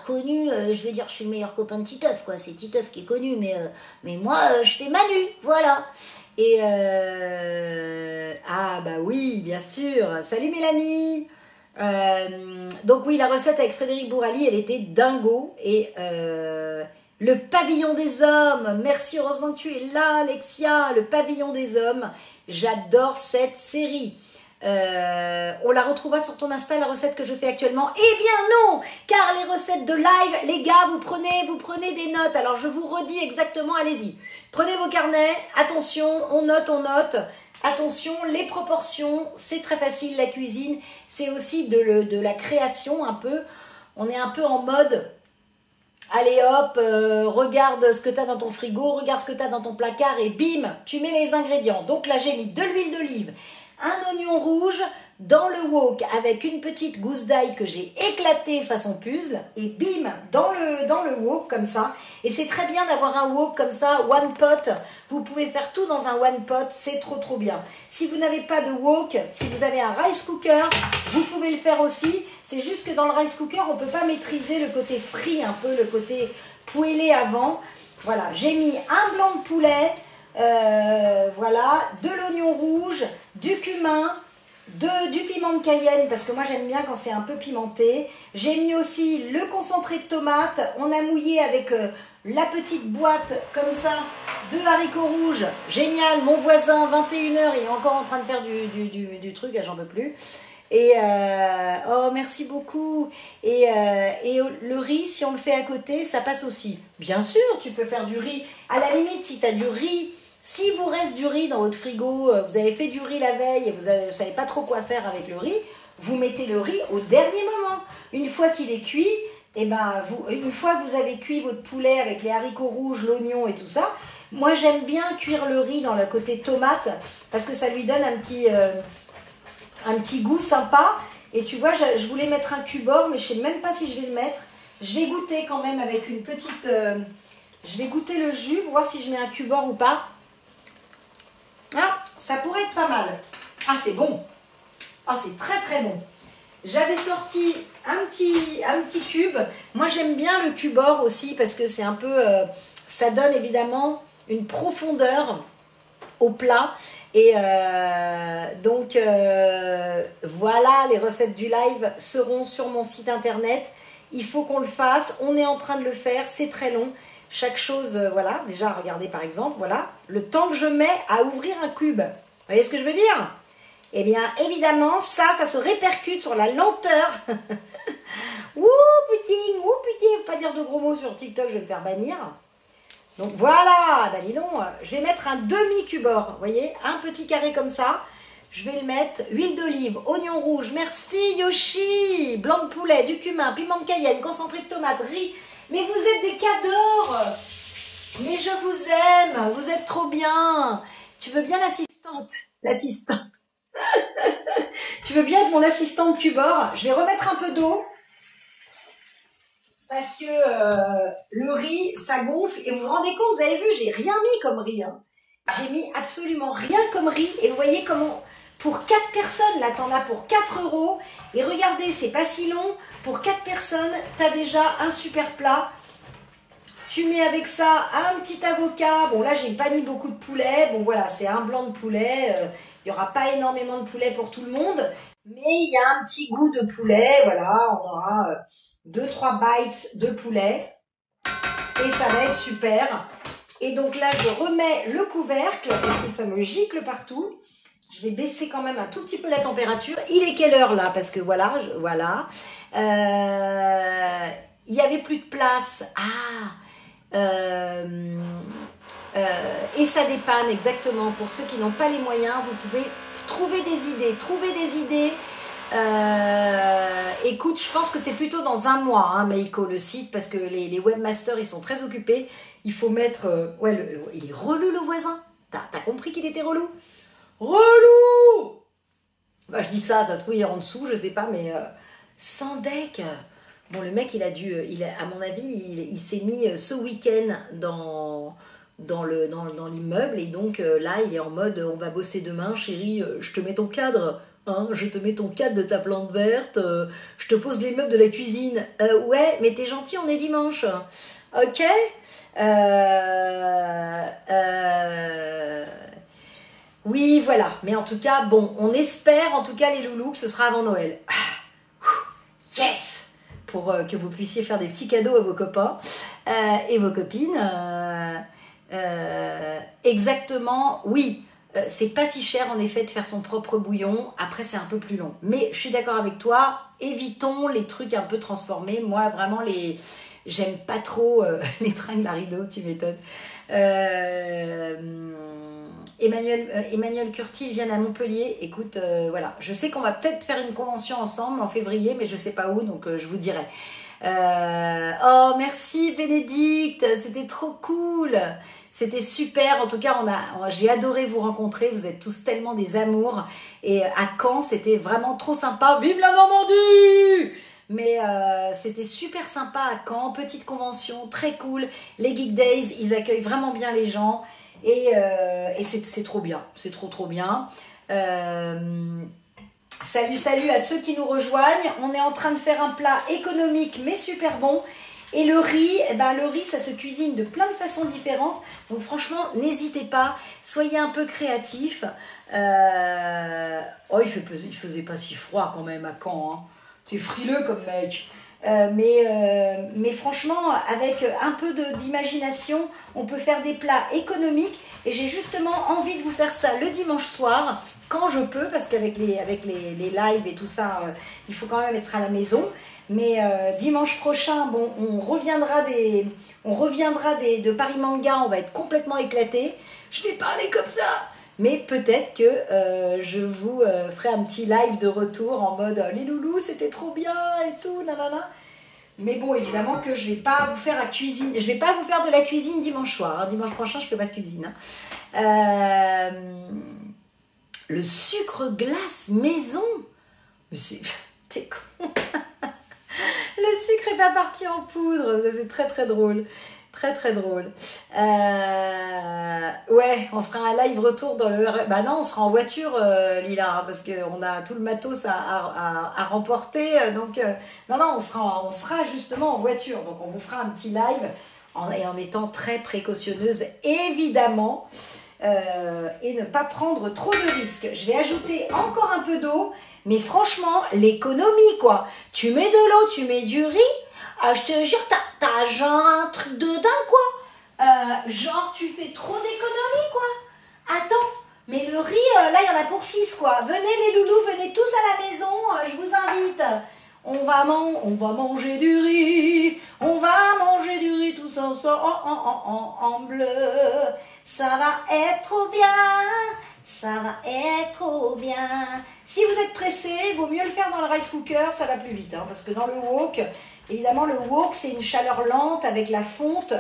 connu. Je veux dire, je suis le meilleur copain de Titeuf, quoi. C'est Titeuf qui est connu, mais moi, je fais Manu, voilà. Et ah bah oui, bien sûr. Salut Mélanie. Donc oui, la recette avec Frédéric Bourali, elle était dingo. Et le pavillon des hommes, merci, heureusement que tu es là Alexia. Le pavillon des hommes, j'adore cette série. On la retrouvera sur ton Insta, la recette que je fais actuellement. Eh bien non, car les recettes de live, les gars, vous prenez des notes. Alors je vous redis exactement, allez-y, prenez vos carnets, attention, on note. Attention, les proportions, c'est très facile. La cuisine, c'est aussi de la création un peu. On est un peu en mode, allez hop, regarde ce que tu as dans ton frigo, regarde ce que tu as dans ton placard et bim, tu mets les ingrédients. Donc là, j'ai mis de l'huile d'olive, un oignon rouge dans le wok avec une petite gousse d'ail que j'ai éclatée façon puzzle et bim, dans le wok comme ça. Et c'est très bien d'avoir un wok comme ça, one pot. Vous pouvez faire tout dans un one pot, c'est trop bien. Si vous n'avez pas de wok, si vous avez un rice cooker, vous pouvez le faire aussi. C'est juste que dans le rice cooker, on ne peut pas maîtriser le côté frit, un peu le côté poêlé avant. Voilà, j'ai mis un blanc de poulet, voilà, de l'oignon rouge, du cumin, du piment de Cayenne, parce que moi j'aime bien quand c'est un peu pimenté. J'ai mis aussi le concentré de tomate. On a mouillé avec la petite boîte comme ça de haricots rouges. Génial, mon voisin, 21h, il est encore en train de faire du truc, j'en peux plus. Et oh, merci beaucoup. Et le riz, si on le fait à côté, ça passe aussi. Bien sûr, tu peux faire du riz. À la limite, si tu as du riz, si vous reste du riz dans votre frigo, vous avez fait du riz la veille et vous ne savez pas trop quoi faire avec le riz, vous mettez le riz au dernier moment. Une fois qu'il est cuit, et ben une fois que vous avez cuit votre poulet avec les haricots rouges, l'oignon et tout ça, moi j'aime bien cuire le riz dans le côté tomate parce que ça lui donne un petit goût sympa. Et tu vois, je voulais mettre un cubord, mais je ne sais même pas si je vais le mettre. Je vais goûter quand même avec une petite... je vais goûter le jus pour voir si je mets un cubord ou pas. Ah, ça pourrait être pas mal. Ah, c'est bon. Ah, c'est très très bon. J'avais sorti un petit cube. Moi, j'aime bien le cubord aussi parce que c'est un peu... ça donne évidemment une profondeur au plat. Et donc, voilà, les recettes du live seront sur mon site internet. Il faut qu'on le fasse. On est en train de le faire. C'est très long. Chaque chose, voilà. Déjà, regardez par exemple, voilà. Le temps que je mets à ouvrir un cube. Vous voyez ce que je veux dire ? Eh bien, évidemment, ça se répercute sur la lenteur. Ouh, putain, faut pas dire de gros mots sur TikTok, je vais me faire bannir. Donc voilà, ben dis donc, je vais mettre un demi-cubord, vous voyez, un petit carré comme ça. Je vais le mettre, huile d'olive, oignon rouge, merci Yoshi, blanc de poulet, du cumin, piment de Cayenne, concentré de tomate, riz. Mais vous êtes des cadors. Mais je vous aime, vous êtes trop bien. Tu veux bien l'assistante? Tu veux bien être mon assistante cubord? Je vais remettre un peu d'eau. Parce que le riz, ça gonfle. Et vous vous rendez compte, vous avez vu, j'ai rien mis comme riz. Hein. J'ai mis absolument rien comme riz. Et vous voyez comment, pour 4 personnes, là, t'en as pour 4 €. Et regardez, c'est pas si long. Pour 4 personnes, t'as déjà un super plat. Tu mets avec ça un petit avocat. Bon, là, j'ai pas mis beaucoup de poulet. Bon, voilà, c'est un blanc de poulet. Il n'y aura pas énormément de poulet pour tout le monde. Mais il y a un petit goût de poulet. Voilà, on aura 2-3 bites de poulet. Et ça va être super. Et donc là, je remets le couvercle parce que ça me gicle partout. Je vais baisser quand même un tout petit peu la température. Il est quelle heure là? Parce que voilà, voilà. Il n'y avait plus de place. Et ça dépanne exactement. Pour ceux qui n'ont pas les moyens, vous pouvez trouver des idées. Écoute, je pense que c'est plutôt dans un mois, hein, Meiko, le site, parce que les webmasters, ils sont très occupés. Il faut mettre... ouais, il est relou, le voisin. T'as compris qu'il était relou? Relou! Bah, je dis ça se trouve, il est en dessous, je sais pas, mais... sans deck. Bon, le mec, à mon avis, il s'est mis ce week-end dans l'immeuble. Et donc, là, il est en mode, on va bosser demain, chérie, je te mets ton cadre. Hein, je te mets ton cadre de ta plante verte, je te pose les meubles de la cuisine. Ouais, mais t'es gentil, on est dimanche. Ok. Oui, voilà. Mais en tout cas, bon, on espère, en tout cas, les loulous, que ce sera avant Noël. Yes! Pour que vous puissiez faire des petits cadeaux à vos copains et vos copines. Exactement, oui. C'est pas si cher en effet de faire son propre bouillon. Après, c'est un peu plus long. Mais je suis d'accord avec toi. Évitons les trucs un peu transformés. Moi, vraiment, j'aime pas trop les tringles à rideau, tu m'étonnes. Emmanuel Curti vient à Montpellier. Écoute, voilà. Je sais qu'on va peut-être faire une convention ensemble en février, mais je sais pas où, donc je vous dirai. Oh, merci Bénédicte, c'était trop cool. C'était super, en tout cas j'ai adoré vous rencontrer, vous êtes tous tellement des amours. Et à Caen, c'était vraiment trop sympa. Vive la Normandie! Mais c'était super sympa à Caen, petite convention, très cool. Les Geek Days, ils accueillent vraiment bien les gens. Et c'est trop bien, c'est trop bien. Salut à ceux qui nous rejoignent. On est en train de faire un plat économique mais super bon. Et le riz, ça se cuisine de plein de façons différentes. Donc franchement, n'hésitez pas, soyez un peu créatifs. Oh, il faisait pas si froid quand même à Caen. Hein. T'es frileux comme mec. Mais franchement, avec un peu d'imagination, on peut faire des plats économiques. Et j'ai justement envie de vous faire ça le dimanche soir, quand je peux, parce qu'avec les lives et tout ça, il faut quand même être à la maison. Mais dimanche prochain, bon, on reviendra de Paris Manga, on va être complètement éclatés. Je vais parler comme ça. Mais peut-être que je vous ferai un petit live de retour en mode les loulous, c'était trop bien et tout, nanana. Mais bon, évidemment que je vais pas vous faire je vais pas vous faire de la cuisine dimanche soir. Hein. Dimanche prochain, je fais pas de cuisine. Hein. Le sucre glace maison. Mais t'es con. Le sucre est pas parti en poudre. Ça, c'est très très drôle. Très très drôle. Ouais, on fera un live retour dans le... Bah non, on sera en voiture, Lila, hein, parce qu'on a tout le matos à remporter. Donc, non, on sera justement en voiture. Donc, on vous fera un petit live en étant très précautionneuse, évidemment, et ne pas prendre trop de risques. Je vais ajouter encore un peu d'eau, mais franchement, l'économie, quoi. Tu mets de l'eau, tu mets du riz. Je te jure, t'as genre un truc de dingue, quoi. Genre, tu fais trop d'économies, quoi. Attends, mais le riz, là, il y en a pour 6, quoi. Venez, les loulous, venez tous à la maison, je vous invite. On va manger du riz. On va manger du riz tous ensemble. Ça va être trop bien. Ça va être trop bien. Si vous êtes pressé, il vaut mieux le faire dans le rice cooker, ça va plus vite. Hein, parce que dans le wok, évidemment, le wok, c'est une chaleur lente avec la fonte.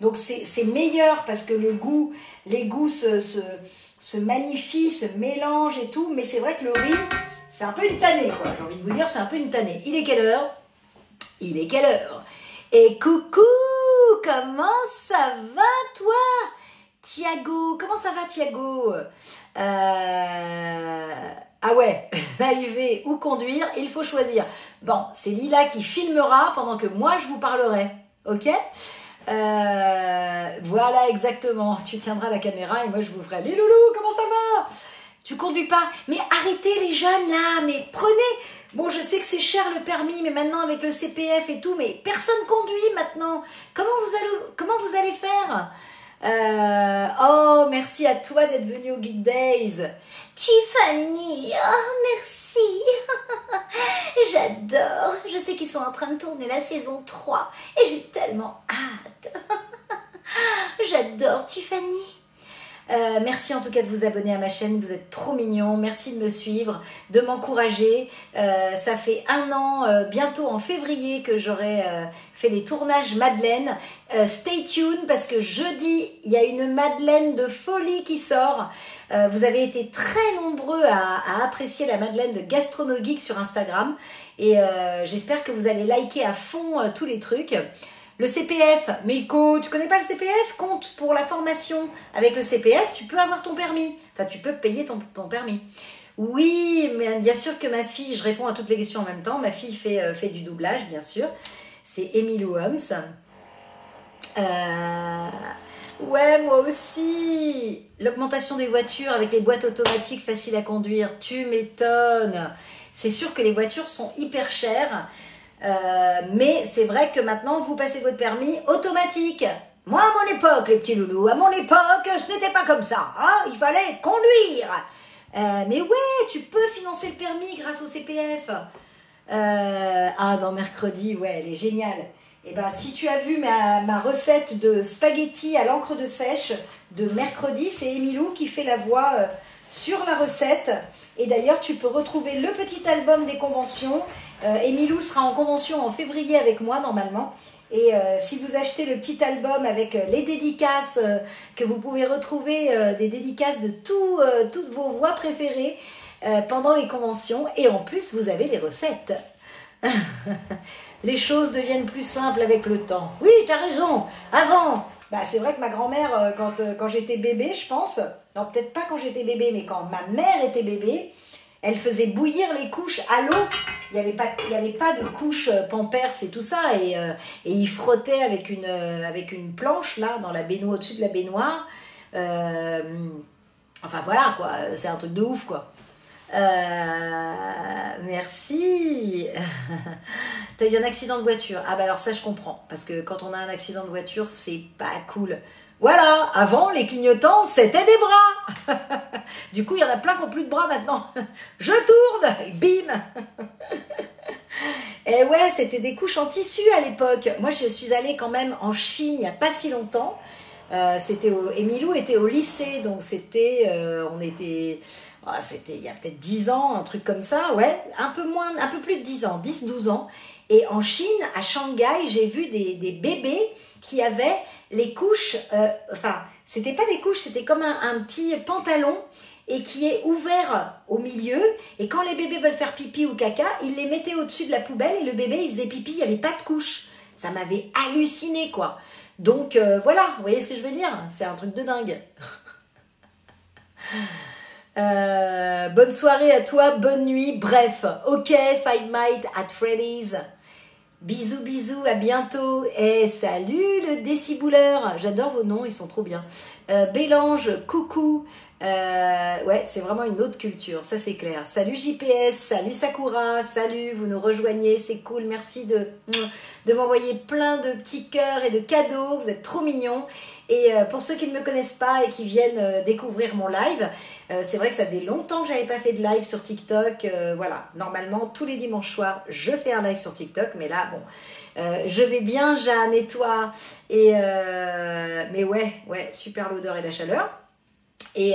Donc, c'est meilleur parce que les goûts se magnifient, se mélangent et tout. Mais c'est vrai que le riz, c'est un peu une tannée, quoi. J'ai envie de vous dire, c'est un peu une tannée. Il est quelle heure? Il est quelle heure? Et coucou, comment ça va, toi? Thiago, comment ça va, Thiago? Ah ouais, live ou conduire, il faut choisir. Bon, c'est Lila qui filmera pendant que moi je vous parlerai, ok? Voilà, exactement. Tu tiendras la caméra et moi je vous ferai. Les loulous, comment ça va? Tu conduis pas? Mais arrêtez les jeunes là, mais prenez. Bon, je sais que c'est cher le permis, mais maintenant avec le CPF et tout, mais personne conduit maintenant. Comment vous allez faire? Oh, merci à toi d'être venu au Geek Days. Tiffany, oh merci. J'adore. Je sais qu'ils sont en train de tourner la saison 3 et j'ai tellement hâte. J'adore Tiffany. Merci en tout cas de vous abonner à ma chaîne, vous êtes trop mignons, merci de me suivre, de m'encourager. Ça fait 1 an, bientôt en février, que j'aurai fait les tournages Madeleine. Stay tuned parce que jeudi, il y a une Madeleine de folie qui sort. Vous avez été très nombreux à apprécier la Madeleine de Gastronogeek sur Instagram et j'espère que vous allez liker à fond tous les trucs. Le CPF, Miko, tu connais pas le CPF? Compte pour la formation. Avec le CPF, tu peux avoir ton permis. Enfin, tu peux payer ton permis. Oui, mais bien sûr que ma fille, je réponds à toutes les questions en même temps. Ma fille fait du doublage, bien sûr. C'est Emily Holmes. Ouais, moi aussi. L'augmentation des voitures avec les boîtes automatiques faciles à conduire, tu m'étonnes. C'est sûr que les voitures sont hyper chères. Mais c'est vrai que maintenant vous passez votre permis automatique. Moi à mon époque, les petits loulous, à mon époque ce n'était pas comme ça, hein, il fallait conduire. Mais ouais, tu peux financer le permis grâce au CPF. Dans mercredi, ouais, elle est géniale. Et ben si tu as vu ma recette de spaghettis à l'encre de sèche de mercredi, c'est Emilou qui fait la voix sur la recette. Et d'ailleurs, tu peux retrouver le petit album des conventions. Emilou sera en convention en février avec moi normalement. Et si vous achetez le petit album avec les dédicaces, que vous pouvez retrouver des dédicaces de toutes vos voix préférées pendant les conventions. Et en plus, vous avez les recettes. Les choses deviennent plus simples avec le temps. Oui, tu as raison. Avant, c'est vrai que ma grand-mère, quand j'étais bébé, je pense, non, peut-être pas quand j'étais bébé, mais quand ma mère était bébé, elle faisait bouillir les couches à l'eau. Il n'y avait pas de couches Pampers et tout ça. Et il frottait avec une planche, là, dans la baignoire, au-dessus de la baignoire. Enfin, voilà, quoi. C'est un truc de ouf, quoi. Merci. T'as eu un accident de voiture. Ah bah alors ça je comprends, parce que quand on a un accident de voiture, c'est pas cool. Voilà, avant les clignotants, c'était des bras. Du coup, il y en a plein qui n'ont plus de bras maintenant. Je tourne, bim. Et ouais, c'était des couches en tissu à l'époque. Moi, je suis allée quand même en Chine il n'y a pas si longtemps. Emilou était au lycée, donc c'était il y a peut-être 10 ans, un truc comme ça, ouais, un peu plus de 10 ans, 10-12 ans. Et en Chine, à Shanghai, j'ai vu des bébés qui avaient les couches, c'était pas des couches, c'était comme un petit pantalon et qui est ouvert au milieu. Et quand les bébés veulent faire pipi ou caca, ils les mettaient au-dessus de la poubelle et le bébé, il faisait pipi, il n'y avait pas de couche. Ça m'avait halluciné, quoi. Donc voilà, vous voyez ce que je veux dire? C'est un truc de dingue. Bonne soirée à toi, bonne nuit. Bref, ok, Fight Night at Freddy's. Bisous, bisous, à bientôt. Et salut le décibouleur. J'adore vos noms, ils sont trop bien. Bélange, coucou. Ouais, c'est vraiment une autre culture, ça c'est clair. Salut JPS, salut Sakura, salut, vous nous rejoignez, c'est cool, merci de m'envoyer plein de petits cœurs et de cadeaux, vous êtes trop mignons. Et pour ceux qui ne me connaissent pas et qui viennent découvrir mon live, c'est vrai que ça faisait longtemps que j'avais pas fait de live sur TikTok. Voilà, normalement tous les dimanches soirs je fais un live sur TikTok, mais là bon, je vais bien Jeanne et toi. Mais ouais, super l'odeur et la chaleur. Et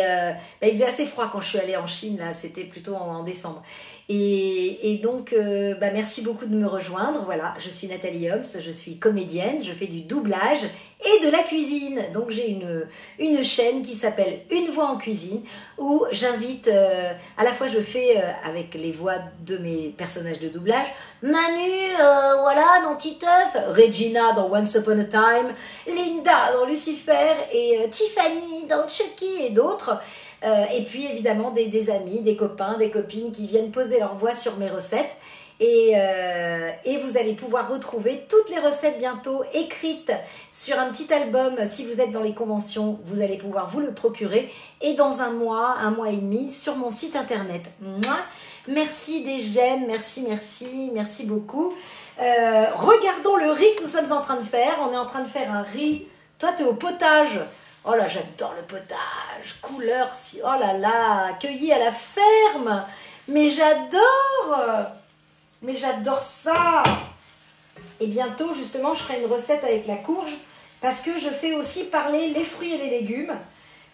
il faisait assez froid quand je suis allée en Chine, là, c'était plutôt en décembre. Et donc, merci beaucoup de me rejoindre. Voilà, je suis Nathalie Homs, je suis comédienne, je fais du doublage et de la cuisine. Donc, j'ai une chaîne qui s'appelle Une voix en cuisine, où j'invite, à la fois je fais avec les voix de mes personnages de doublage, Manu, voilà, dans Titeuf, Regina dans Once Upon a Time, Linda dans Lucifer et Tiffany dans Chucky et d'autres. Et puis évidemment des amis, des copains, des copines qui viennent poser leur voix sur mes recettes. Et vous allez pouvoir retrouver toutes les recettes bientôt écrites sur un petit album. Si vous êtes dans les conventions, vous allez pouvoir vous le procurer. Et dans un mois et demi, sur mon site internet. Mouah. Merci des j'aime, merci beaucoup. Regardons le riz que nous sommes en train de faire. On est en train de faire un riz. Toi, tu es au potage. Oh là, j'adore le potage. Couleur, oh là là, cueilli à la ferme. Mais j'adore ça. Et bientôt, justement, je ferai une recette avec la courge parce que je fais aussi parler les fruits et les légumes.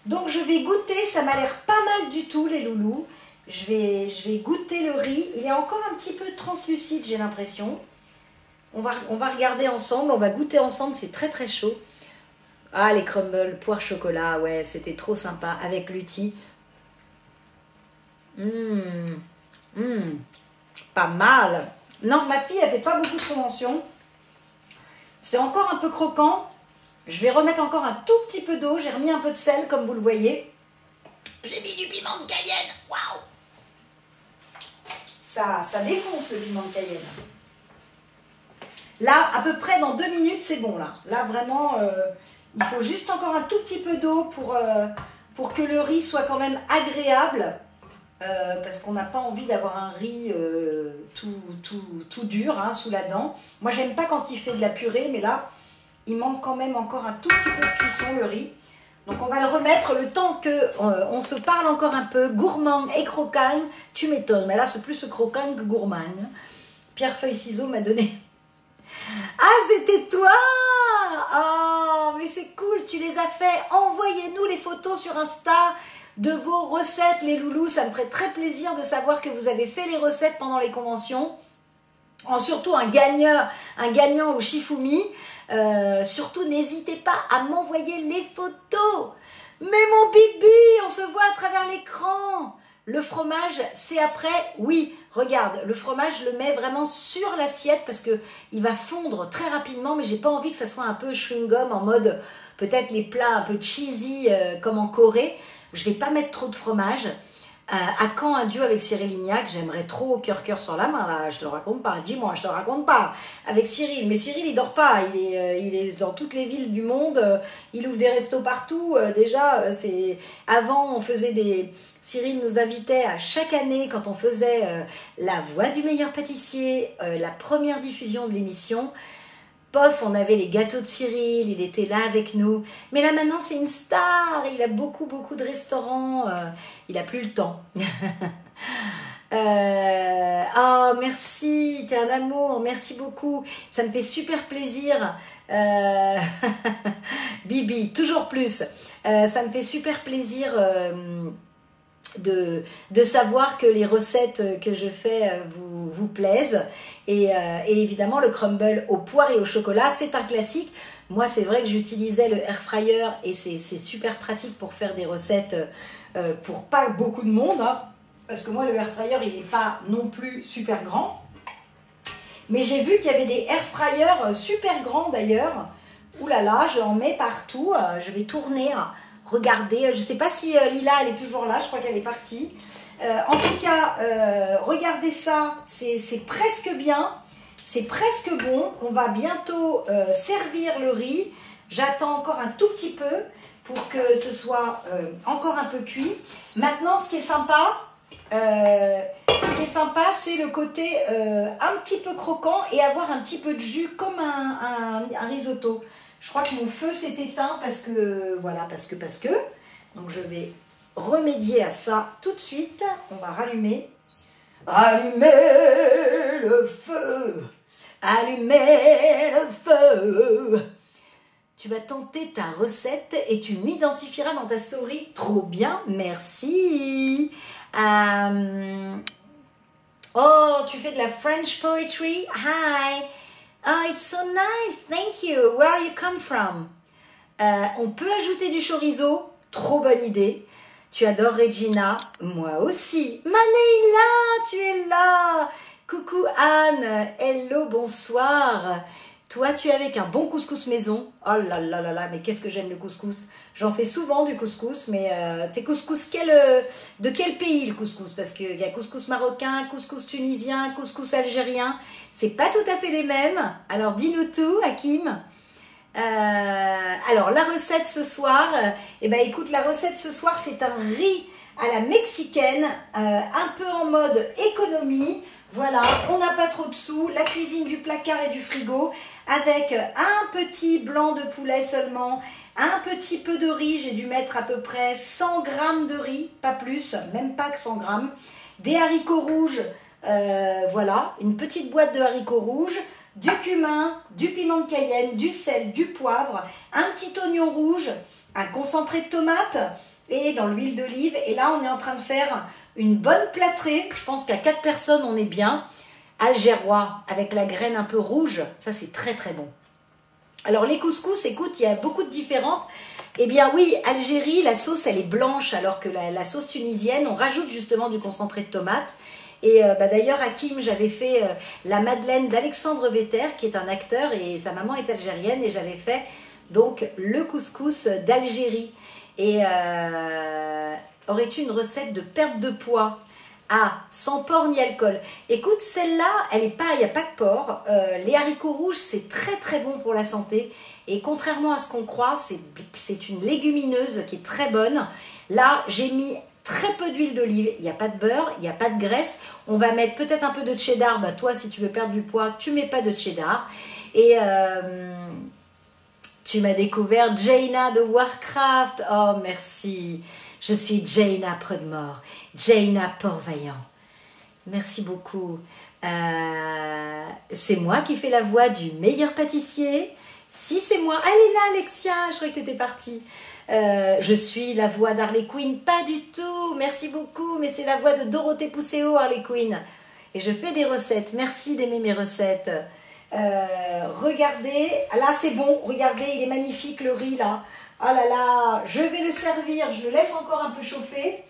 Donc, je vais goûter. Ça m'a l'air pas mal du tout, les loulous. Je vais goûter le riz. Il est encore un petit peu translucide, j'ai l'impression. On va regarder ensemble. On va goûter ensemble. C'est très, très chaud. Ah, les crumbles, poire chocolat. Ouais, c'était trop sympa avec Lutti. Pas mal. Non, ma fille, elle fait pas beaucoup de conventions. C'est encore un peu croquant. Je vais remettre encore un tout petit peu d'eau. J'ai remis un peu de sel, comme vous le voyez. J'ai mis du piment de Cayenne. Waouh! Ça défonce le piment de Cayenne. Là, à peu près dans 2 minutes, c'est bon. Là vraiment, il faut juste encore un tout petit peu d'eau pour que le riz soit quand même agréable. Parce qu'on n'a pas envie d'avoir un riz tout dur sous la dent. Moi, j'aime pas quand il fait de la purée, mais là, il manque quand même encore un tout petit peu de cuisson, le riz. Donc, on va le remettre le temps qu'on se parle encore un peu. Gourmand et croquant, tu m'étonnes. Mais là, c'est plus croquant que gourmand. Pierre Feuille Ciseaux m'a donné... Ah, c'était toi! Oh, mais c'est cool, tu les as fait. Envoyez-nous les photos sur Insta de vos recettes, les loulous. Ça me ferait très plaisir de savoir que vous avez fait les recettes pendant les conventions. Surtout un gagnant au Shifumi. Surtout, n'hésitez pas à m'envoyer les photos. Mais mon bibi, on se voit à travers l'écran. Le fromage, c'est après. Oui, regarde, le fromage, je le mets vraiment sur l'assiette parce que il va fondre très rapidement, mais j'ai pas envie que ça soit un peu chewing-gum en mode peut-être les plats un peu cheesy comme en Corée. Je vais pas mettre trop de fromage. À quand un duo avec Cyril Lignac? J'aimerais trop, cœur sur la main, là, je te le raconte pas. Dis-moi, je te raconte pas. Avec Cyril, mais Cyril, il dort pas. Il est dans toutes les villes du monde. Il ouvre des restos partout. Déjà, c'est avant, on faisait des. Cyril nous invitait à chaque année, quand on faisait La Voix du meilleur pâtissier, la première diffusion de l'émission. Pof, on avait les gâteaux de Cyril, il était là avec nous. Mais là maintenant, c'est une star. Il a beaucoup de restaurants. Il a plus le temps. Oh, merci, t'es un amour, merci beaucoup. Ça me fait super plaisir. Bibi, toujours plus. Ça me fait super plaisir de savoir que les recettes que je fais vous plaisent. Et évidemment, le crumble aux poires et au chocolat, c'est un classique. Moi, c'est vrai que j'utilisais le air fryer et c'est super pratique pour faire des recettes pour pas beaucoup de monde. Hein, parce que moi, le air fryer, il n'est pas non plus super grand. Mais j'ai vu qu'il y avait des air fryers super grands d'ailleurs. Ouh là là, je en mets partout. Je vais tourner. Regardez, je ne sais pas si Lila, elle est toujours là, je crois qu'elle est partie. En tout cas, regardez ça, c'est presque bien, c'est presque bon. On va bientôt servir le riz. J'attends encore un tout petit peu pour que ce soit encore un peu cuit. Maintenant, ce qui est sympa, c'est le côté un petit peu croquant et avoir un petit peu de jus comme un risotto. Je crois que mon feu s'est éteint parce que, voilà, parce que. Donc je vais remédier à ça tout de suite. On va rallumer. Allumez le feu. Allumez le feu. Tu vas tenter ta recette et tu m'identifieras dans ta story. Trop bien, merci. Oh, tu fais de la French poetry. Hi. Oh, it's so nice, thank you. Where you come from? On peut ajouter du chorizo, trop bonne idée. Tu adores Regina, moi aussi. Maneila, tu es là. Coucou Anne, hello, bonsoir. Toi, tu es avec un bon couscous maison. Oh là là là là, mais qu'est-ce que j'aime le couscous. J'en fais souvent du couscous, mais t'es couscous de quel pays le couscous? Parce qu'il y a couscous marocain, couscous tunisien, couscous algérien. C'est pas tout à fait les mêmes. Alors dis-nous tout, Hakim. Alors la recette ce soir, écoute, la recette ce soir c'est un riz à la mexicaine, un peu en mode économie. Voilà, on n'a pas trop de sous, la cuisine du placard et du frigo, avec un petit blanc de poulet seulement, un petit peu de riz, j'ai dû mettre à peu près 100 grammes de riz, pas plus, même pas que 100 grammes, des haricots rouges, voilà, une petite boîte de haricots rouges, du cumin, du piment de Cayenne, du sel, du poivre, un petit oignon rouge, un concentré de tomate et dans l'huile d'olive. Et là, on est en train de faire une bonne plâtrée. Je pense qu'à 4 personnes, on est bien. Algérois, avec la graine un peu rouge. Ça, c'est très, très bon. Alors, les couscous, écoute, il y a beaucoup de différentes. Eh bien, oui, Algérie, la sauce, elle est blanche, alors que la sauce tunisienne, on rajoute justement du concentré de tomate. Et d'ailleurs, Hakim, j'avais fait la Madeleine d'Alexandre Vetter, qui est un acteur, et sa maman est algérienne, et j'avais fait donc le couscous d'Algérie. Et aurais-tu une recette de perte de poids? Ah, sans porc ni alcool. Écoute, celle-là, il n'y a pas de porc. Les haricots rouges, c'est très très bon pour la santé. Et contrairement à ce qu'on croit, c'est une légumineuse qui est très bonne. Là, j'ai mis très peu d'huile d'olive, il n'y a pas de beurre, il n'y a pas de graisse. On va mettre peut-être un peu de cheddar. Bah, toi, si tu veux perdre du poids, tu mets pas de cheddar. Et tu m'as découvert Jaina de Warcraft. Oh, merci. Je suis Jaina Prodmore, Jaina Port-Vaillant. Merci beaucoup. C'est moi qui fais la voix du meilleur pâtissier. Si, c'est moi. Elle est là, Alexia. Je croyais que tu étais partie. Je suis la voix d'Harley Quinn, pas du tout, merci beaucoup, mais c'est la voix de Dorothée Pousseau, Harley Quinn. Et je fais des recettes, merci d'aimer mes recettes. Regardez, là c'est bon, regardez, il est magnifique le riz là. Oh là là, je vais le servir, je le laisse encore un peu chauffer.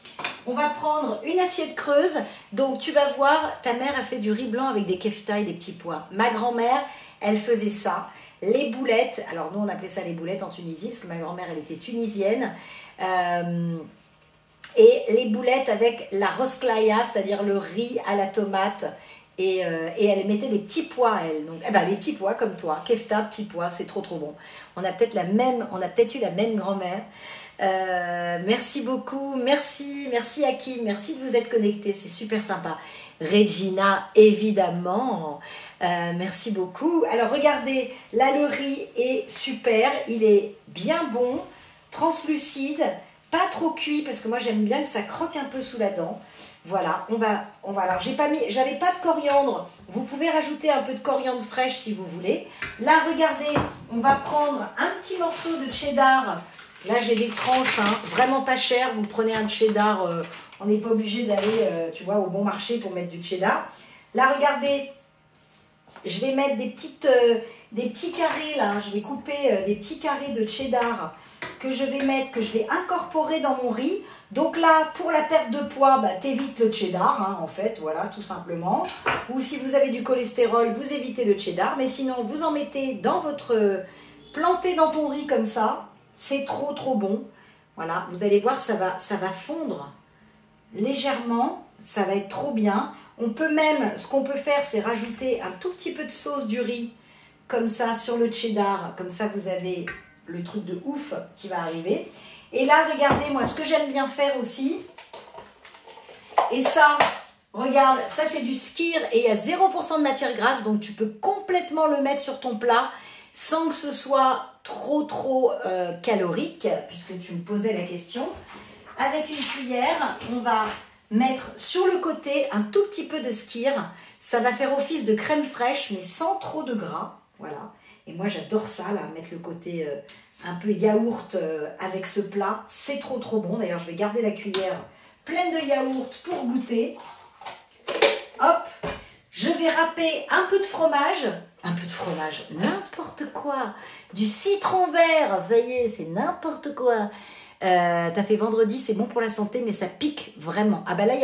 On va prendre une assiette creuse, donc tu vas voir, ta mère a fait du riz blanc avec des kefta et des petits pois. Ma grand-mère, elle faisait ça. Les boulettes, alors nous on appelait ça les boulettes en Tunisie parce que ma grand-mère elle était tunisienne. Et les boulettes avec la rosklaya, c'est-à-dire le riz à la tomate. Et elle mettait des petits pois, elle. Donc, les petits pois comme toi. Kefta, petits pois, c'est trop trop bon. On a peut-être eu la même grand-mère. Merci beaucoup. Merci Hakim. Merci de vous être connecté. C'est super sympa. Regina, évidemment. Merci beaucoup. Alors, regardez, là, le riz est super. Il est bien bon, translucide. Pas trop cuit parce que moi j'aime bien que ça croque un peu sous la dent. Voilà, on va. Alors j'avais pas de coriandre. Vous pouvez rajouter un peu de coriandre fraîche si vous voulez. Là, regardez, on va prendre un petit morceau de cheddar. Là, j'ai des tranches, vraiment pas chères. Vous prenez un cheddar. On n'est pas obligé d'aller, tu vois, au bon marché pour mettre du cheddar. Là, regardez, je vais mettre des petits carrés là. Je vais couper des petits carrés de cheddar que je vais incorporer dans mon riz. Donc là, pour la perte de poids, t'évites le cheddar, en fait, voilà, tout simplement. Ou si vous avez du cholestérol, vous évitez le cheddar. Mais sinon, vous en mettez planté dans ton riz comme ça. C'est trop, trop bon. Voilà, vous allez voir, ça va fondre légèrement. Ça va être trop bien. On peut même, ce qu'on peut faire, c'est rajouter un tout petit peu de sauce du riz, comme ça, sur le cheddar. Comme ça, vous avez le truc de ouf qui va arriver. Et là, regardez, moi, ce que j'aime bien faire aussi, et ça, regarde, ça c'est du skyr et il y a 0% de matière grasse, donc tu peux complètement le mettre sur ton plat sans que ce soit trop calorique, puisque tu me posais la question. Avec une cuillère, on va mettre sur le côté un tout petit peu de skyr. Ça va faire office de crème fraîche, mais sans trop de gras. Voilà. Et moi, j'adore ça, là, mettre le côté un peu yaourt avec ce plat. C'est trop, trop bon. D'ailleurs, je vais garder la cuillère pleine de yaourt pour goûter. Hop, je vais râper un peu de fromage. Un peu de fromage, n'importe quoi. Du citron vert, ça y est, c'est n'importe quoi. T'as fait vendredi, c'est bon pour la santé, mais ça pique vraiment. Ah bah là,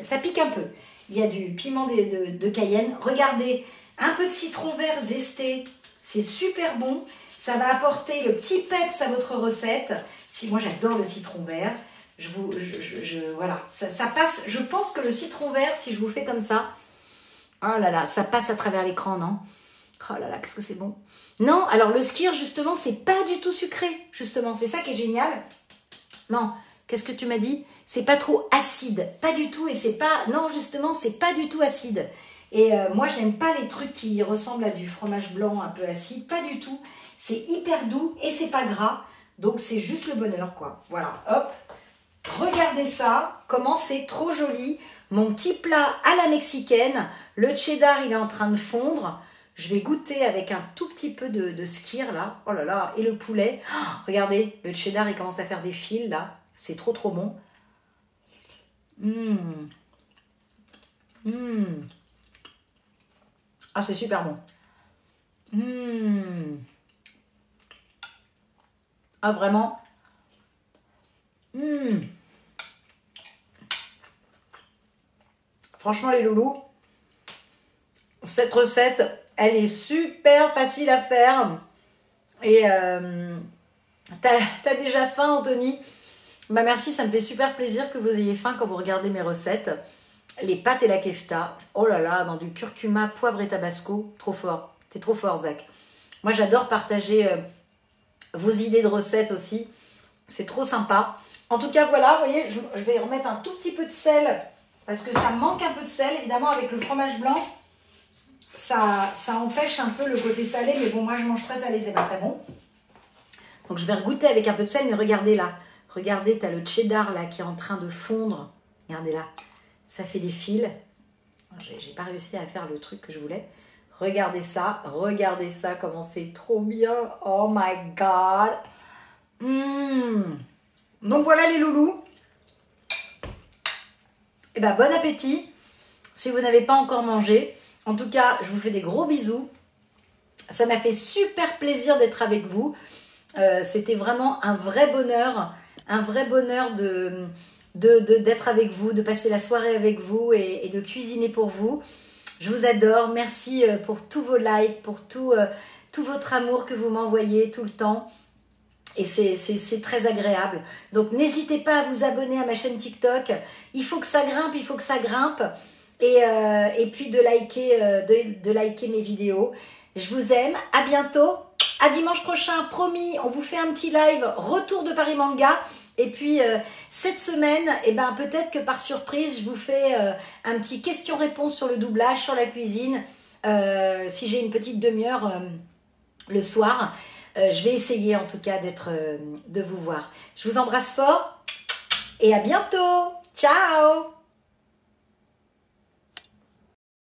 ça pique un peu. Il y a du piment de Cayenne. Regardez, un peu de citron vert zesté, c'est super bon. Ça va apporter le petit peps à votre recette. Moi, j'adore le citron vert. Voilà, ça passe. Je pense que le citron vert, si je vous fais comme ça, oh là là, ça passe à travers l'écran, non? Oh là là, qu'est-ce que c'est bon. Non, alors le skyr, justement, c'est pas du tout sucré, justement. C'est ça qui est génial. Non, qu'est-ce que tu m'as dit? C'est pas trop acide, pas du tout. Et c'est pas... Non, justement, c'est pas du tout acide. Et moi, je n'aime pas les trucs qui ressemblent à du fromage blanc un peu acide. Pas du tout. C'est hyper doux et c'est pas gras. Donc, c'est juste le bonheur, quoi. Voilà, hop. Regardez ça, comment c'est trop joli. Mon petit plat à la mexicaine. Le cheddar, il est en train de fondre. Je vais goûter avec un tout petit peu de skyr, là. Oh là là, et le poulet. Oh, regardez, le cheddar, il commence à faire des fils, là. C'est trop, trop bon. Ah, c'est super bon. Ah, vraiment. Franchement, les loulous, cette recette, elle est super facile à faire. Et t'as déjà faim, Anthony? Bah merci, ça me fait super plaisir que vous ayez faim quand vous regardez mes recettes. Les pâtes et la kefta, oh là là, dans du curcuma, poivre et tabasco, trop fort. C'est trop fort, Zach. Moi, j'adore partager vos idées de recettes aussi. C'est trop sympa. En tout cas, voilà, vous voyez, je vais remettre un tout petit peu de sel parce que ça manque un peu de sel. Évidemment, avec le fromage blanc, ça empêche un peu le côté salé. Mais bon, moi, je mange très salé, c'est pas très bon. Donc, je vais regoûter avec un peu de sel. Mais regardez là. Regardez, tu as le cheddar là qui est en train de fondre. Regardez là. Ça fait des fils. J'ai pas réussi à faire le truc que je voulais. Regardez ça comment c'est trop bien. Oh my god. Donc voilà les loulous. Et ben bon appétit. Si vous n'avez pas encore mangé. En tout cas, je vous fais des gros bisous. Ça m'a fait super plaisir d'être avec vous. C'était vraiment un vrai bonheur. Un vrai bonheur d'être avec vous, de passer la soirée avec vous et de cuisiner pour vous. Je vous adore. Merci pour tous vos likes, pour tout votre amour que vous m'envoyez tout le temps. Et c'est très agréable. Donc n'hésitez pas à vous abonner à ma chaîne TikTok. Il faut que ça grimpe, il faut que ça grimpe. Et puis de liker mes vidéos. Je vous aime. À bientôt. À dimanche prochain. Promis, on vous fait un petit live. Retour de Paris Manga. Et puis cette semaine, peut-être que par surprise, je vous fais un petit question-réponse sur le doublage, sur la cuisine. Si j'ai une petite demi-heure le soir. Je vais essayer en tout cas de vous voir. Je vous embrasse fort et à bientôt. Ciao!